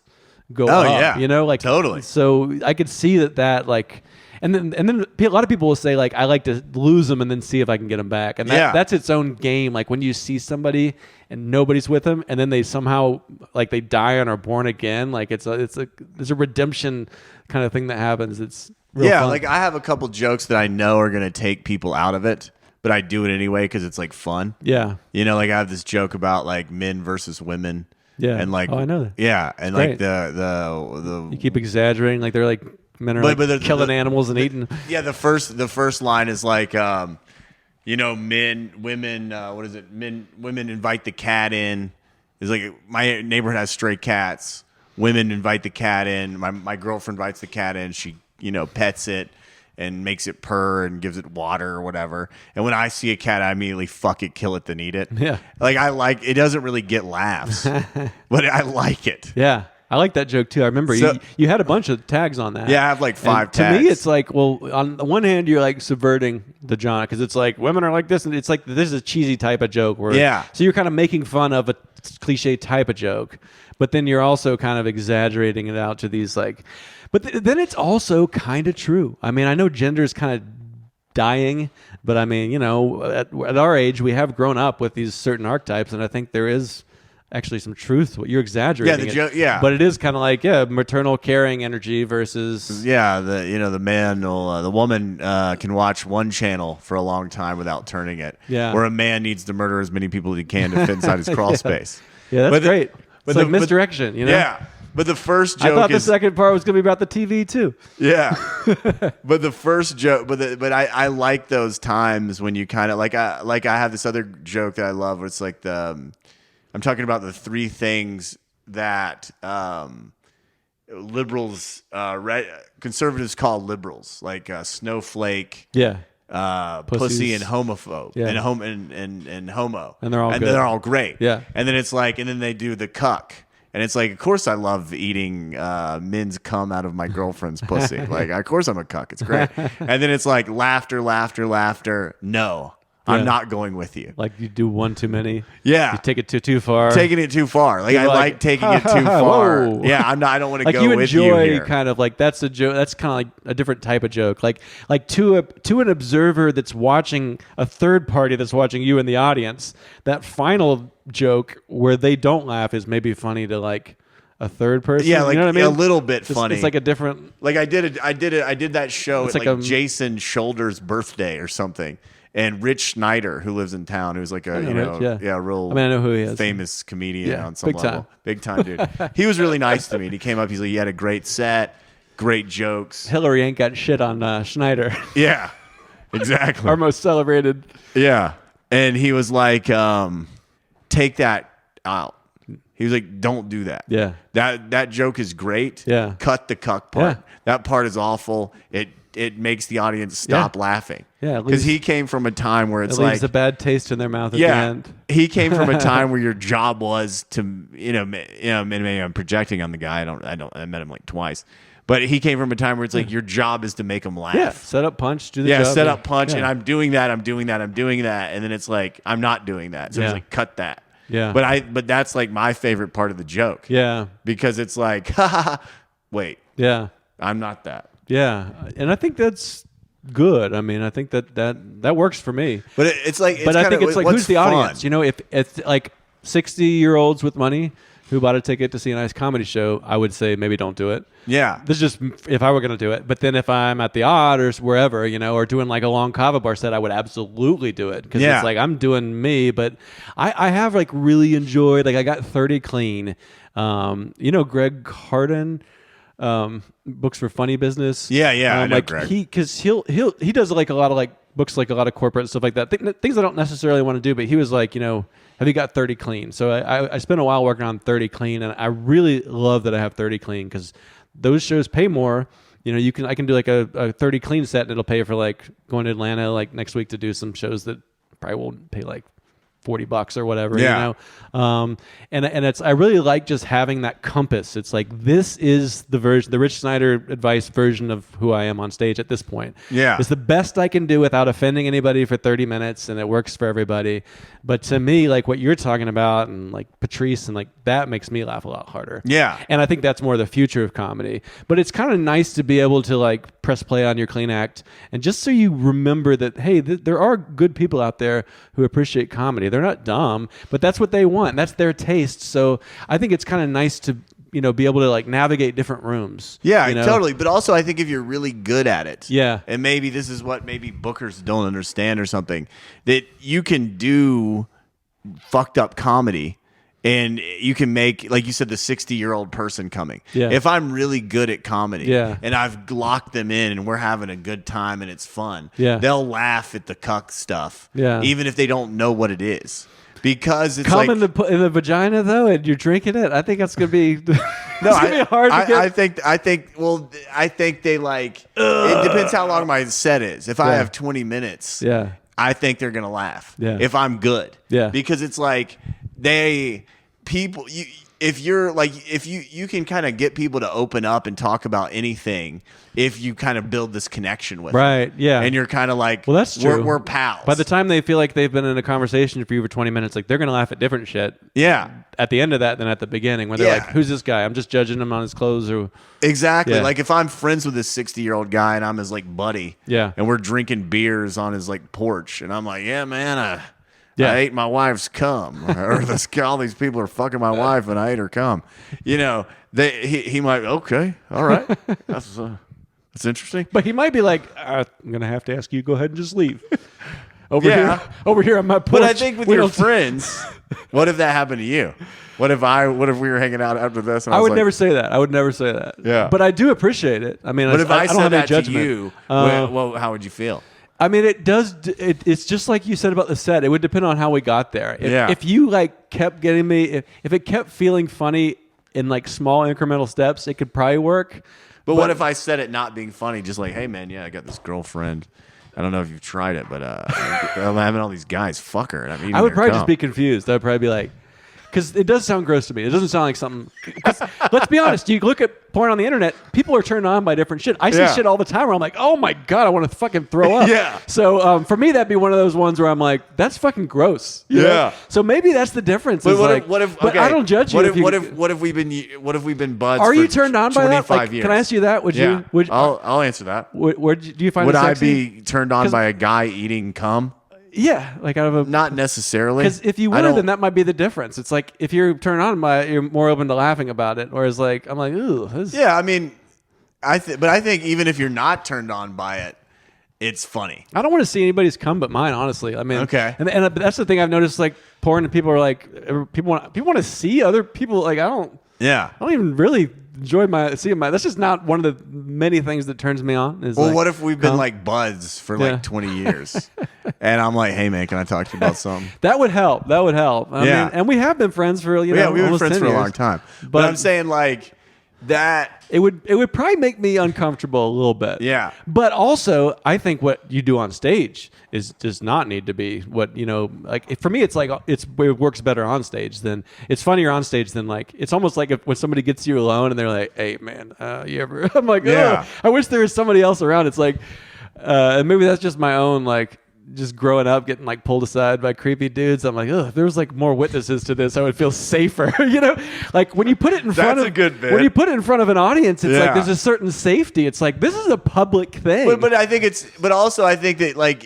go up, like totally. So I could see that like, and then a lot of people will say like, I like to lose them and then see if I can get them back, and that's its own game. Like when you see somebody and nobody's with them, and then they somehow like they die and are born again, like there's a redemption kind of thing that happens. It's real fun. Like I have a couple jokes that I know are gonna take people out of it, but I do it anyway because it's like fun. Yeah, like I have this joke about like men versus women. Yeah, and like I know that. Yeah, and it's like the you keep exaggerating, like they're like men are but killing animals and eating. Yeah, the first line is like, women invite the cat in. It's like, my neighborhood has stray cats. Women invite the cat in. My girlfriend invites the cat in. She, pets it and makes it purr and gives it water or whatever. And when I see a cat, I immediately fuck it, kill it, then eat it. Yeah. Like it doesn't really get laughs, but I like it. Yeah. I like that joke too. I remember you had a bunch of tags on that. Yeah, I have like 5 tags. To me, it's like, well, on the one hand, you're like subverting the genre, because it's like women are like this, and it's like this is a cheesy type of joke. So you're kind of making fun of a cliche type of joke, but then you're also kind of exaggerating it out to these like. But then it's also kind of true. I mean, I know gender is kind of dying, but I mean, at our age, we have grown up with these certain archetypes, and I think there is actually some truth. You're exaggerating but it is kind of like maternal caring energy versus the man will the woman can watch one channel for a long time without turning it, where a man needs to murder as many people as he can to fit inside his crawl space. That's great. It's like misdirection, But the first joke, I thought the second part was going to be about the TV too. Yeah, but the first joke, but I like those times when you kind of like I have this other joke that I love, where it's like I'm talking about the 3 things that liberals, conservatives call liberals, like snowflake, pussy, and homophobe, and homo, and they're all good. They're all great. Yeah, and then it's like, and then they do the cuck. And it's like, of course I love eating men's cum out of my girlfriend's pussy. Like, of course I'm a cuck. It's great. And then it's like laughter, laughter, laughter. No, I'm not going with you. Like you do one too many. Yeah. You take it too far. Taking it too far. Like, I like taking it too far. Yeah, I don't want to like go you with you enjoy here. kind of like that's a joke. That's kind of like a different type of joke. Like to an observer that's watching a third party that's watching you in the audience, that final joke where they don't laugh is maybe funny to like a third person. Yeah, like you know what I mean? a little bit funny. It's like a different. Like I did that show at like like Jason Shoulder's birthday or something. And Rich Schneider, who lives in town, who's like a real I know who he is. famous comedian on some big level. time. Big time, dude. He was really nice to me. And he came up, he's like, he had a great set, great jokes. Hillary ain't got shit on Schneider. Yeah. Exactly. Our most celebrated. Yeah. And he was like, take that out. He was like, don't do that. Yeah. That joke is great. Yeah. Cut the cuck part. Yeah. That part is awful. It makes the audience stop laughing. Yeah, because he came from a time where it's it leaves like a bad taste in their mouth at the end. He came from a time where your job was to maybe I'm projecting on the guy. I met him like twice, but he came from a time where it's like your job is to make him laugh. Yeah, set up, punch, do the job. Set up, punch, and I'm doing that, and then it's like I'm not doing that. So it's like cut that. Yeah, but that's like my favorite part of the joke. Yeah, because it's like, wait, yeah, I'm not that. Yeah, and I think that's good. I mean, I think that works for me. But it's like, but I think it's like, who's the audience? You know, if it's like 60-year-olds with money who bought a ticket to see a nice comedy show, I would say maybe don't do it. Yeah, this is just if I were going to do it. But then if I'm at the Odd or wherever, or doing like a long kava bar set, I would absolutely do it because it's like I'm doing me. But I have like really enjoyed, like I got 30 clean. Greg Harden. Books for Funny Business. Yeah, I know like Greg. he does like a lot of like books, like a lot of corporate stuff like that. Things I don't necessarily want to do, but he was like, have you got 30 clean? So I spent a while working on 30 clean, and I really love that I have 30 clean because those shows pay more. I can do like a 30 clean set, and it'll pay for like going to Atlanta like next week to do some shows that probably won't pay like $40 or whatever, and it's, I really like just having that compass. It's like, this is the Rich Snyder advice version of who I am on stage at this point. Yeah. It's the best I can do without offending anybody for 30 minutes, and it works for everybody. But to me, like what you're talking about, and like Patrice, and like that makes me laugh a lot harder. Yeah. And I think that's more the future of comedy. But it's kind of nice to be able to like press play on your clean act, and just so you remember that, hey, there are good people out there who appreciate comedy. They're not dumb, but that's what they want. That's their taste. So I think it's kind of nice to, be able to like navigate different rooms. Yeah, totally. But also I think if you're really good at it, and maybe this is what maybe bookers don't understand or something, that you can do fucked up comedy. And you can make, like you said, the 60-year-old person coming. Yeah. If I'm really good at comedy, and I've locked them in, and we're having a good time, and it's fun, they'll laugh at the cuck stuff, even if they don't know what it is, because it's come like in the vagina though, and you're drinking it. I think that's gonna be be hard to get. I think they like. It depends how long my set is. If I have 20 minutes, I think they're gonna laugh. If I'm good, because it's like people, if you can kind of get people to open up and talk about anything if you kind of build this connection with them. And you're kind of like, well, that's true. We're pals. By the time they feel like they've been in a conversation for you for 20 minutes, like they're going to laugh at different shit. At the end of that than at the beginning, when they're like, who's this guy? I'm just judging him on his clothes. Or exactly. Like if I'm friends with this 60-year-old guy and I'm his like buddy, and we're drinking beers on his like porch, and I'm like, yeah, man, I ate my wife's cum, or all these people are fucking my wife, and I ate her cum. He might, okay, all right, that's interesting. But he might be like, I'm gonna have to ask you, go ahead and just leave. Over here on my porch. But I think with your friends, what if that happened to you? What if we were hanging out after this? And I would never say that. I would never say that. Yeah. But I do appreciate it. I mean, but if I don't said have that any to you, well, how would you feel? I mean, it does. It's just like you said about the set. It would depend on how we got there. If you like kept getting me, if it kept feeling funny in like small incremental steps, it could probably work. But what if I said it not being funny, just like, hey man, I got this girlfriend. I don't know if you've tried it, but I'm having all these guys fuck her. And I'm eating I would probably cum. just be confused. I'd probably be like, because it does sound gross to me. It doesn't sound like something. 'Cause let's be honest. You look at porn on the internet. People are turned on by different shit. I see shit all the time where I'm like, oh my god, I want to fucking throw up. Yeah. So for me, that'd be one of those ones where I'm like, that's fucking gross. You know? So maybe that's the difference. But what if? But I don't judge you. What if we've been buds? Are for you turned on by that? Like, years? can I ask you that? Would you? I'll answer that. Where do you find? Would it I sexy? be turned on by a guy eating cum? Yeah, like out of a. Not necessarily. Because if you were, then that might be the difference. It's like if you're turned on by it, you're more open to laughing about it. Whereas like I'm like, ooh. Yeah, I mean, but I think even if you're not turned on by it, it's funny. I don't want to see anybody's cum but mine, honestly. I mean, okay. And that's the thing I've noticed. Like porn, and people are like, people want to see other people. Like I don't even really enjoy seeing my. That's just not one of the many things that turns me on. Is what if we've been like buds for like 20 years, and I'm like, hey man, can I talk to you about something? That would help. I mean, and we have been friends for we've been friends for a long time. But I'm saying like that. It would probably make me uncomfortable a little bit. Yeah. But also, I think what you do on stage does not need to be what, like for me, it's like it works better on stage than it's funnier on stage than like it's almost like when somebody gets you alone and they're like, hey man, you ever? I'm like, I wish there was somebody else around. It's like, and maybe that's just my own like. Just growing up, getting like pulled aside by creepy dudes, I'm like, if there was like more witnesses to this, I would feel safer. Like when you put it in front of a good bit. When you put it in front of an audience, it's like there's a certain safety. It's like this is a public thing. But I think also I think that like,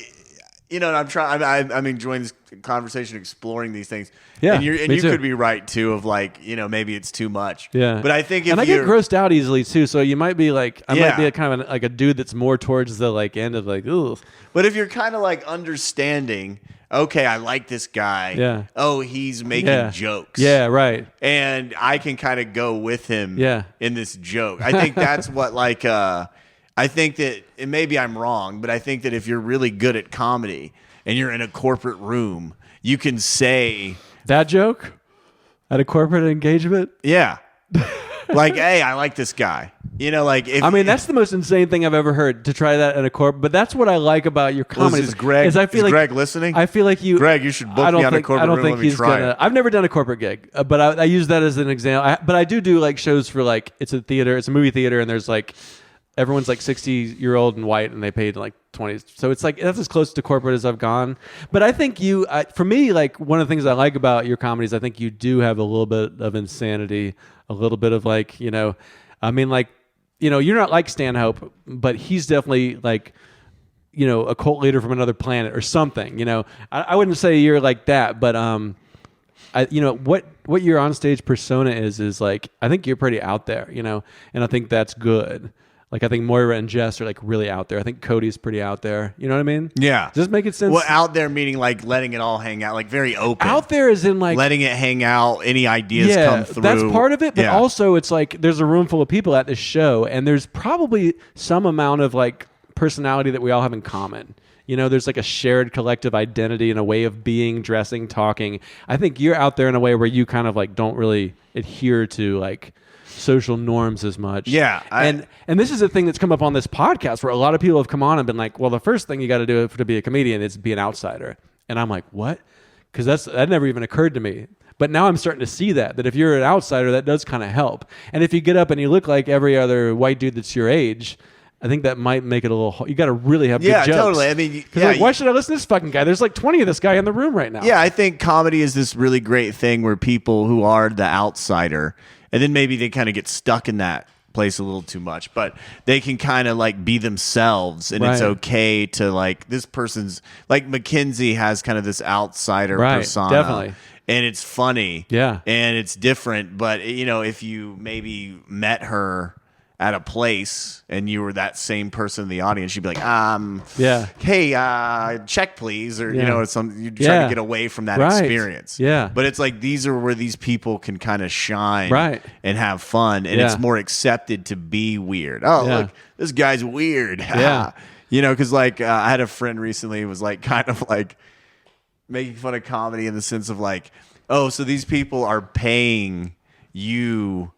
and I'm enjoying this conversation, exploring these things. Yeah, and you could be right too. Of like, maybe it's too much. Yeah, but I think I get grossed out easily too. So you might be like, I might be a kind of like a dude that's more towards the like end of like, ooh. But if you're kind of like understanding, okay, I like this guy. Yeah. Oh, he's making jokes. Yeah, right. And I can kind of go with him. Yeah. In this joke, I think that's what like. I think that, and maybe I'm wrong, but I think that if you're really good at comedy and you're in a corporate room, you can say that joke at a corporate engagement. Yeah. Like, hey, I like this guy. Like that's the most insane thing I've ever heard to try that in a corporate. But that's what I like about your comedy. Is Greg listening? I feel like Greg, you should book me on a corporate room. Let me try it. I've never done a corporate gig, but I use that as an example. But I do like shows for like it's a movie theater, and there's like everyone's like 60-year-old and white, and they paid like 20. So it's like that's as close to corporate as I've gone. But I think for me, like one of the things I like about your comedy is I think you do have a little bit of insanity, a little bit of like I mean like. You're not like Stanhope, but he's definitely like, a cult leader from another planet or something. I wouldn't say you're like that, but what your onstage persona is like I think you're pretty out there, and I think that's good. Like I think Moira and Jess are like really out there. I think Cody's pretty out there. You know what I mean? Yeah. Does this make it sense? Well, out there meaning like letting it all hang out, like very open. Out there is in like letting it hang out. Any ideas come through. That's part of it. But also it's like there's a room full of people at this show, and there's probably some amount of like personality that we all have in common. There's like a shared collective identity and a way of being, dressing, talking. I think you're out there in a way where you kind of like don't really adhere to like social norms as much. Yeah. And this is a thing that's come up on this podcast where a lot of people have come on and been like, well, the first thing you got to do to be a comedian is be an outsider. And I'm like, what? Because that never even occurred to me. But now I'm starting to see that if you're an outsider, that does kind of help. And if you get up and you look like every other white dude that's your age, I think that might make it a little. You got to really have good jokes. Yeah, totally. I mean, why should I listen to this fucking guy? There's like 20 of this guy in the room right now. Yeah, I think comedy is this really great thing where people who are the outsider, and then maybe they kind of get stuck in that place a little too much, but they can kind of like be themselves, and it's okay to like this person's like Mackenzie has kind of this outsider persona, definitely. And it's funny, and it's different. But if you maybe met her at a place and you were that same person in the audience, you'd be like, hey, check please, or you try to get away from that experience. Yeah. But it's like these are where these people can kind of shine and have fun, and it's more accepted to be weird. Oh, look, this guy's weird. Yeah. Because like I had a friend recently who was like kind of like making fun of comedy in the sense of like, oh, so these people are paying you.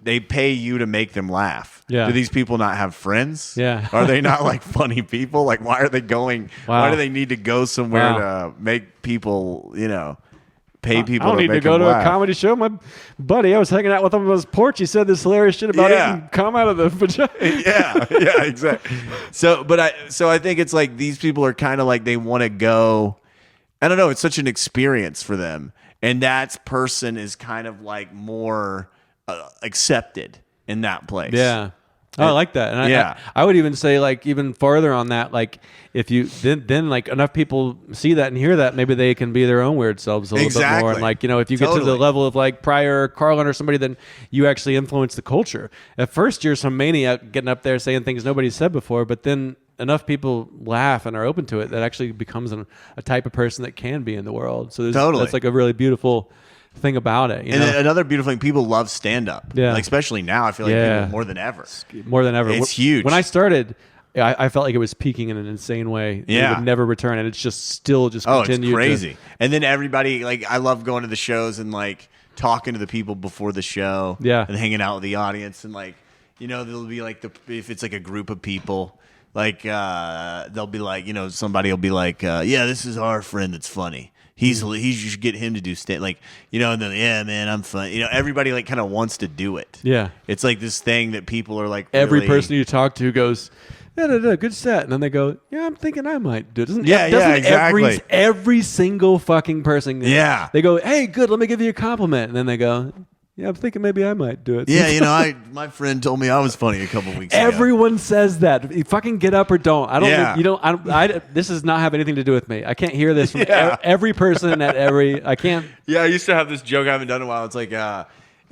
They pay you to make them laugh. Yeah. Do these people not have friends? Yeah. Are they not like funny people? Like, why are they going? Wow. Why do they need to go somewhere to make people, pay people I don't to need to make go them to laugh. a comedy show. My buddy, I was hanging out with him on his porch. He said this hilarious shit about eating cum out of the vagina. Yeah, exactly. So I think it's like these people are kind of like they want to go. I don't know. It's such an experience for them, and that person is kind of like more accepted in that place. Yeah. Oh, I like that. And Yeah. I would even say like even farther on that, like if you then like enough people see that and hear that, maybe they can be their own weird selves a little bit more. And like, if you get to the level of like Pryor or Carlin or somebody, then you actually influence the culture. At first you're some maniac getting up there saying things nobody said before, but then enough people laugh and are open to it that actually becomes a type of person that can be in the world. So that's like a really beautiful thing about it. And another beautiful thing, people love stand-up. Yeah. Like, especially now, I feel like people more than ever. More than ever. It's huge. When I started, I felt like it was peaking in an insane way. Yeah. It would never return, and it's just still continued. It's crazy. And then everybody, like, I love going to the shows and, like, talking to the people before the show. Yeah. And hanging out with the audience. And, like, there'll be, like, if it's, like, a group of people, like, they'll be like, somebody will be like, yeah, this is our friend that's funny. You should get him to do stand, like, and then, yeah, man, I'm fun. Everybody like kind of wants to do it. Yeah. It's like this thing that people are like, every really, person you talk to goes, good set. And then they go, yeah, I'm thinking I might do it. Doesn't exactly. Every single fucking person. Yeah. They go, hey, good, let me give you a compliment. And then they go, yeah, I'm thinking maybe I might do it. Yeah, my friend told me I was funny a couple weeks ago. Everyone says that. You fucking get up or don't. I don't. This does not have anything to do with me. I can't hear this from every person at every. I can't. Yeah, I used to have this joke I haven't done in a while. It's like,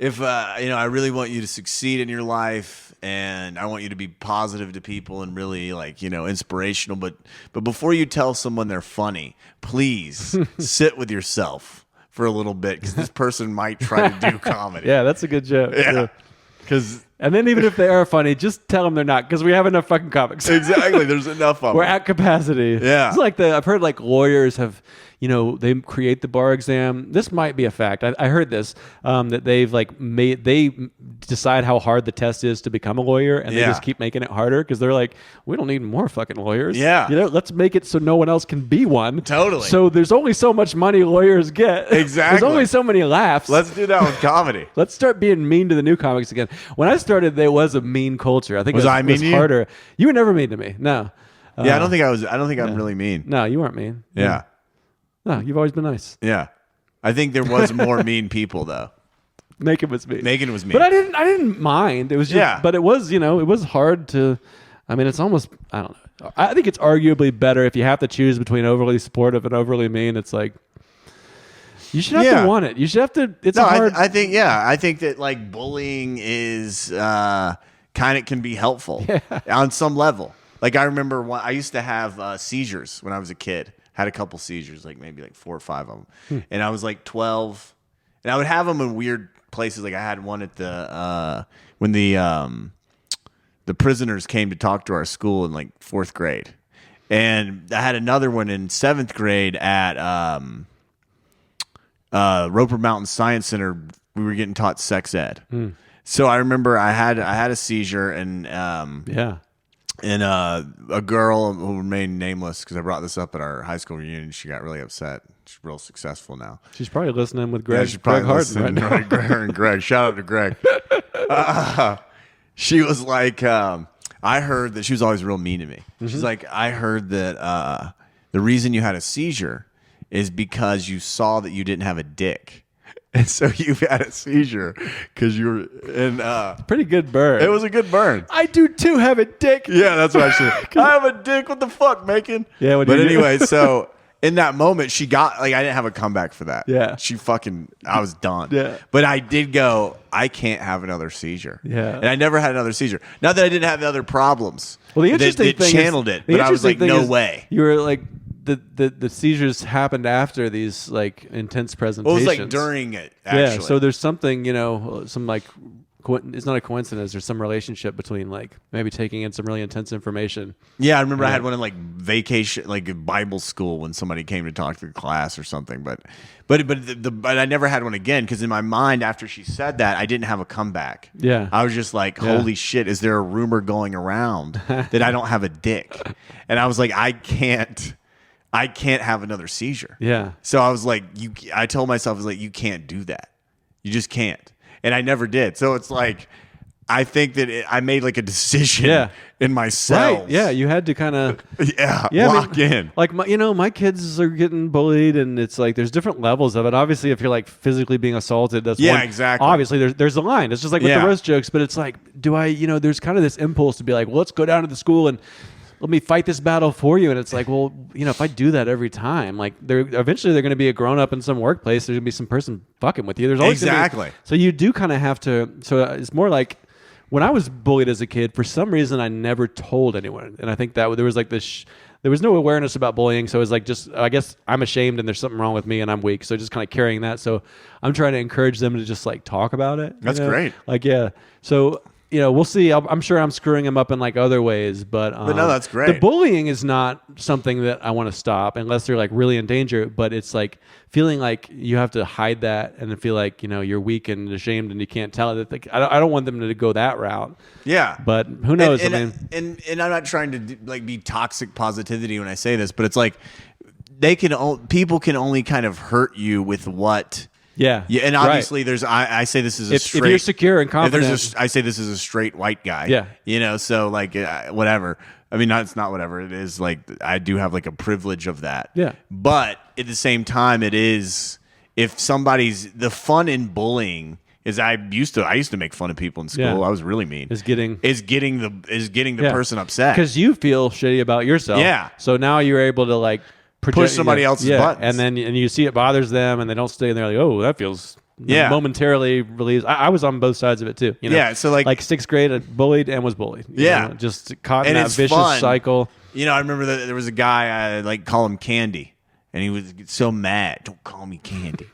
if I really want you to succeed in your life, and I want you to be positive to people and really like inspirational. But before you tell someone they're funny, please sit with yourself for a little bit, because this person might try to do comedy. Yeah, that's a good joke. Yeah. And then even if they are funny, just tell them they're not, because we have enough fucking comics. Exactly. There's enough of them. We're at capacity. Yeah. It's like I've heard like lawyers have, they create the bar exam. This might be a fact. I heard this, that they've they decide how hard the test is to become a lawyer, and they just keep making it harder because they're like, we don't need more fucking lawyers. Yeah. Let's make it so no one else can be one. Totally. So there's only so much money lawyers get. Exactly. There's only so many laughs. Let's do that with comedy. Let's start being mean to the new comics again. When I started, there was a mean culture. I think was it was mean to harder. You were never mean to me. No. Yeah, I don't think I was. I don't think I'm really mean. No, you weren't mean. Yeah. No, you've always been nice. Yeah. I think there was more mean people though. Megan was mean. Megan was mean. But I didn't mind. It was just, but it was, it was hard to, it's almost, I don't know. I think it's arguably better if you have to choose between overly supportive and overly mean. It's like, you should have to want it. You should have to, it's hard. I think that like bullying is, kind of can be helpful on some level. Like I remember I used to have seizures when I was a kid. Had a couple seizures, like maybe like 4 or 5 of them. And I was like 12, and I would have them in weird places. Like I had one at the when the prisoners came to talk to our school in like 4th grade, and I had another one in 7th grade at Roper Mountain Science Center. We were getting taught sex ed. So I remember I had a seizure, and and a girl who remained nameless, because I brought this up at our high school reunion. She got really upset. She's real successful now. She's probably listening with Greg. Yeah, she's probably Greg listening Harden right now. Greg. Shout out to Greg. She was like, I heard that she was always real mean to me. She's like, I heard that the reason you had a seizure is because you saw that you didn't have a dick. And so you had a seizure because you were in. Pretty good burn. It was a good burn. I do too have a dick. Yeah, that's what I said. I have a dick. What the fuck, Macon? Yeah, but anyway, so in that moment, she got I didn't have a comeback for that. Yeah, I was done. Yeah, but I did go. I can't have another seizure. Yeah, and I never had another seizure. Not that I didn't have other problems. Well, the interesting thing channeled it, but I was like, no way. You were like. The seizures happened after these like intense presentations. Well, it was like during it, actually. Yeah, so there's something, some like, it's not a coincidence. There's some relationship between like maybe taking in some really intense information. Yeah, I remember I had one in like vacation, like Bible school, when somebody came to talk to the class or something. But I never had one again, because in my mind, after she said that, I didn't have a comeback. Yeah, I was just like, holy shit, is there a rumor going around that I don't have a dick? And I was like, I can't I can't have another seizure. Yeah. So I was like, I told myself, I was like, you can't do that. You just can't. And I never did. So it's like, I think that I made like a decision in myself. Right. Yeah. You had to kind of lock in. Like my kids are getting bullied, and it's like there's different levels of it. Obviously, if you're like physically being assaulted, that's one. Exactly. Obviously, there's a line. It's just like with the roast jokes, but it's like, do I? There's kind of this impulse to be like, well, let's go down to the school and let me fight this battle for you. And it's like, well, if I do that every time, like eventually they're going to be a grown up in some workplace. There's going to be some person fucking with you. There's always exactly. So you do kind of have to. So it's more like when I was bullied as a kid, for some reason I never told anyone, and I think that there was like this. There was no awareness about bullying, so it was like I guess I'm ashamed and there's something wrong with me and I'm weak. So just kind of carrying that. So I'm trying to encourage them to just like talk about it. That's great. Like So. We'll see. I'm sure I'm screwing him up in like other ways, but no, that's great. The bullying is not something that I want to stop unless they're like really in danger. But it's like feeling like you have to hide that and feel like you're weak and ashamed and you can't tell it. Like, I don't want them to go that route. Yeah, but who knows? And I'm not trying to like be toxic positivity when I say this, but it's like people can only kind of hurt you with what. Yeah, and obviously there's I say this is a straight. If you're secure and confident, I say this is a straight white guy. Yeah, so like whatever. I mean, it's not whatever. It is like I do have like a privilege of that. Yeah, but at the same time, it is if somebody's the fun in bullying is I used to make fun of people in school. Yeah. I was really mean. Is getting the person upset because you feel shitty about yourself. Yeah, so now you're able to like. Push somebody else's buttons. And you see it bothers them, and they don't stay there like, oh, that feels momentarily relieved. I was on both sides of it too. Yeah, so like sixth grade, I bullied and was bullied. Just caught in that vicious cycle. I remember that there was a guy I call him Candy, and he was so mad. Don't call me Candy,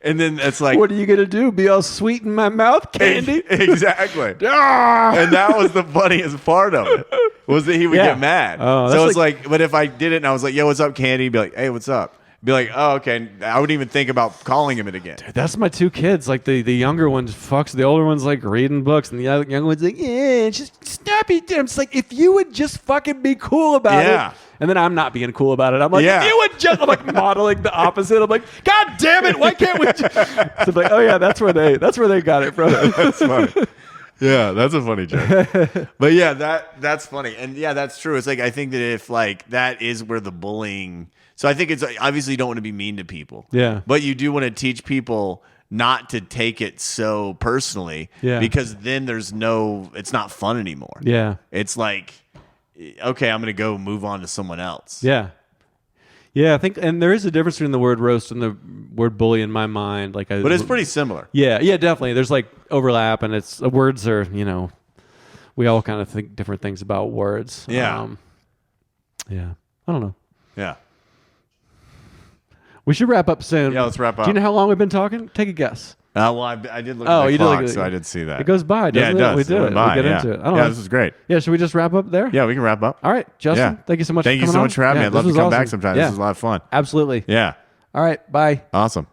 And then it's like, what are you gonna do? Be all sweet in my mouth, Candy? Exactly. And that was the funniest part of it. Was that he would get mad. Oh, so it's like, but if I did it and I was like, yo, what's up, Candy? He'd be like, hey, what's up? Be like, oh, okay. I wouldn't even think about calling him it again. Dude, that's my two kids. Like the younger one fucks the older one's like reading books, and the younger one's like, yeah, just stop it. It's like if you would just fucking be cool about it. And then I'm not being cool about it. I'm like, if you would just, I'm like modeling the opposite. I'm like, God damn it, why can't we? So I'm like, oh yeah, that's where they got it from. That's funny. Yeah, that's a funny joke. But yeah, that's funny. And yeah, that's true. It's like I think that if like that is where the bullying. So I think it's obviously you don't want to be mean to people. Yeah. But you do want to teach people not to take it so personally. Yeah. Because then it's not fun anymore. Yeah. It's like, okay, I'm going to go move on to someone else. Yeah. Yeah, I think, and there is a difference between the word roast and the word bully in my mind. But it's pretty similar. Yeah, definitely. There's like overlap, and it's words are, we all kind of think different things about words. Yeah. Yeah. I don't know. Yeah. We should wrap up soon. Yeah, let's wrap up. Do you know how long we've been talking? Take a guess. Well, I did look at the clock, so I did see that. It goes by, doesn't it? Yeah, it does. We did it. By, we get into it. I don't know. This is great. Yeah, should we just wrap up there? Yeah, we can wrap up. All right, Justin, thank you so much for coming on. Thank you so much for having me. I'd love to come back sometime. Yeah. This was a lot of fun. Absolutely. Yeah. All right, bye. Awesome.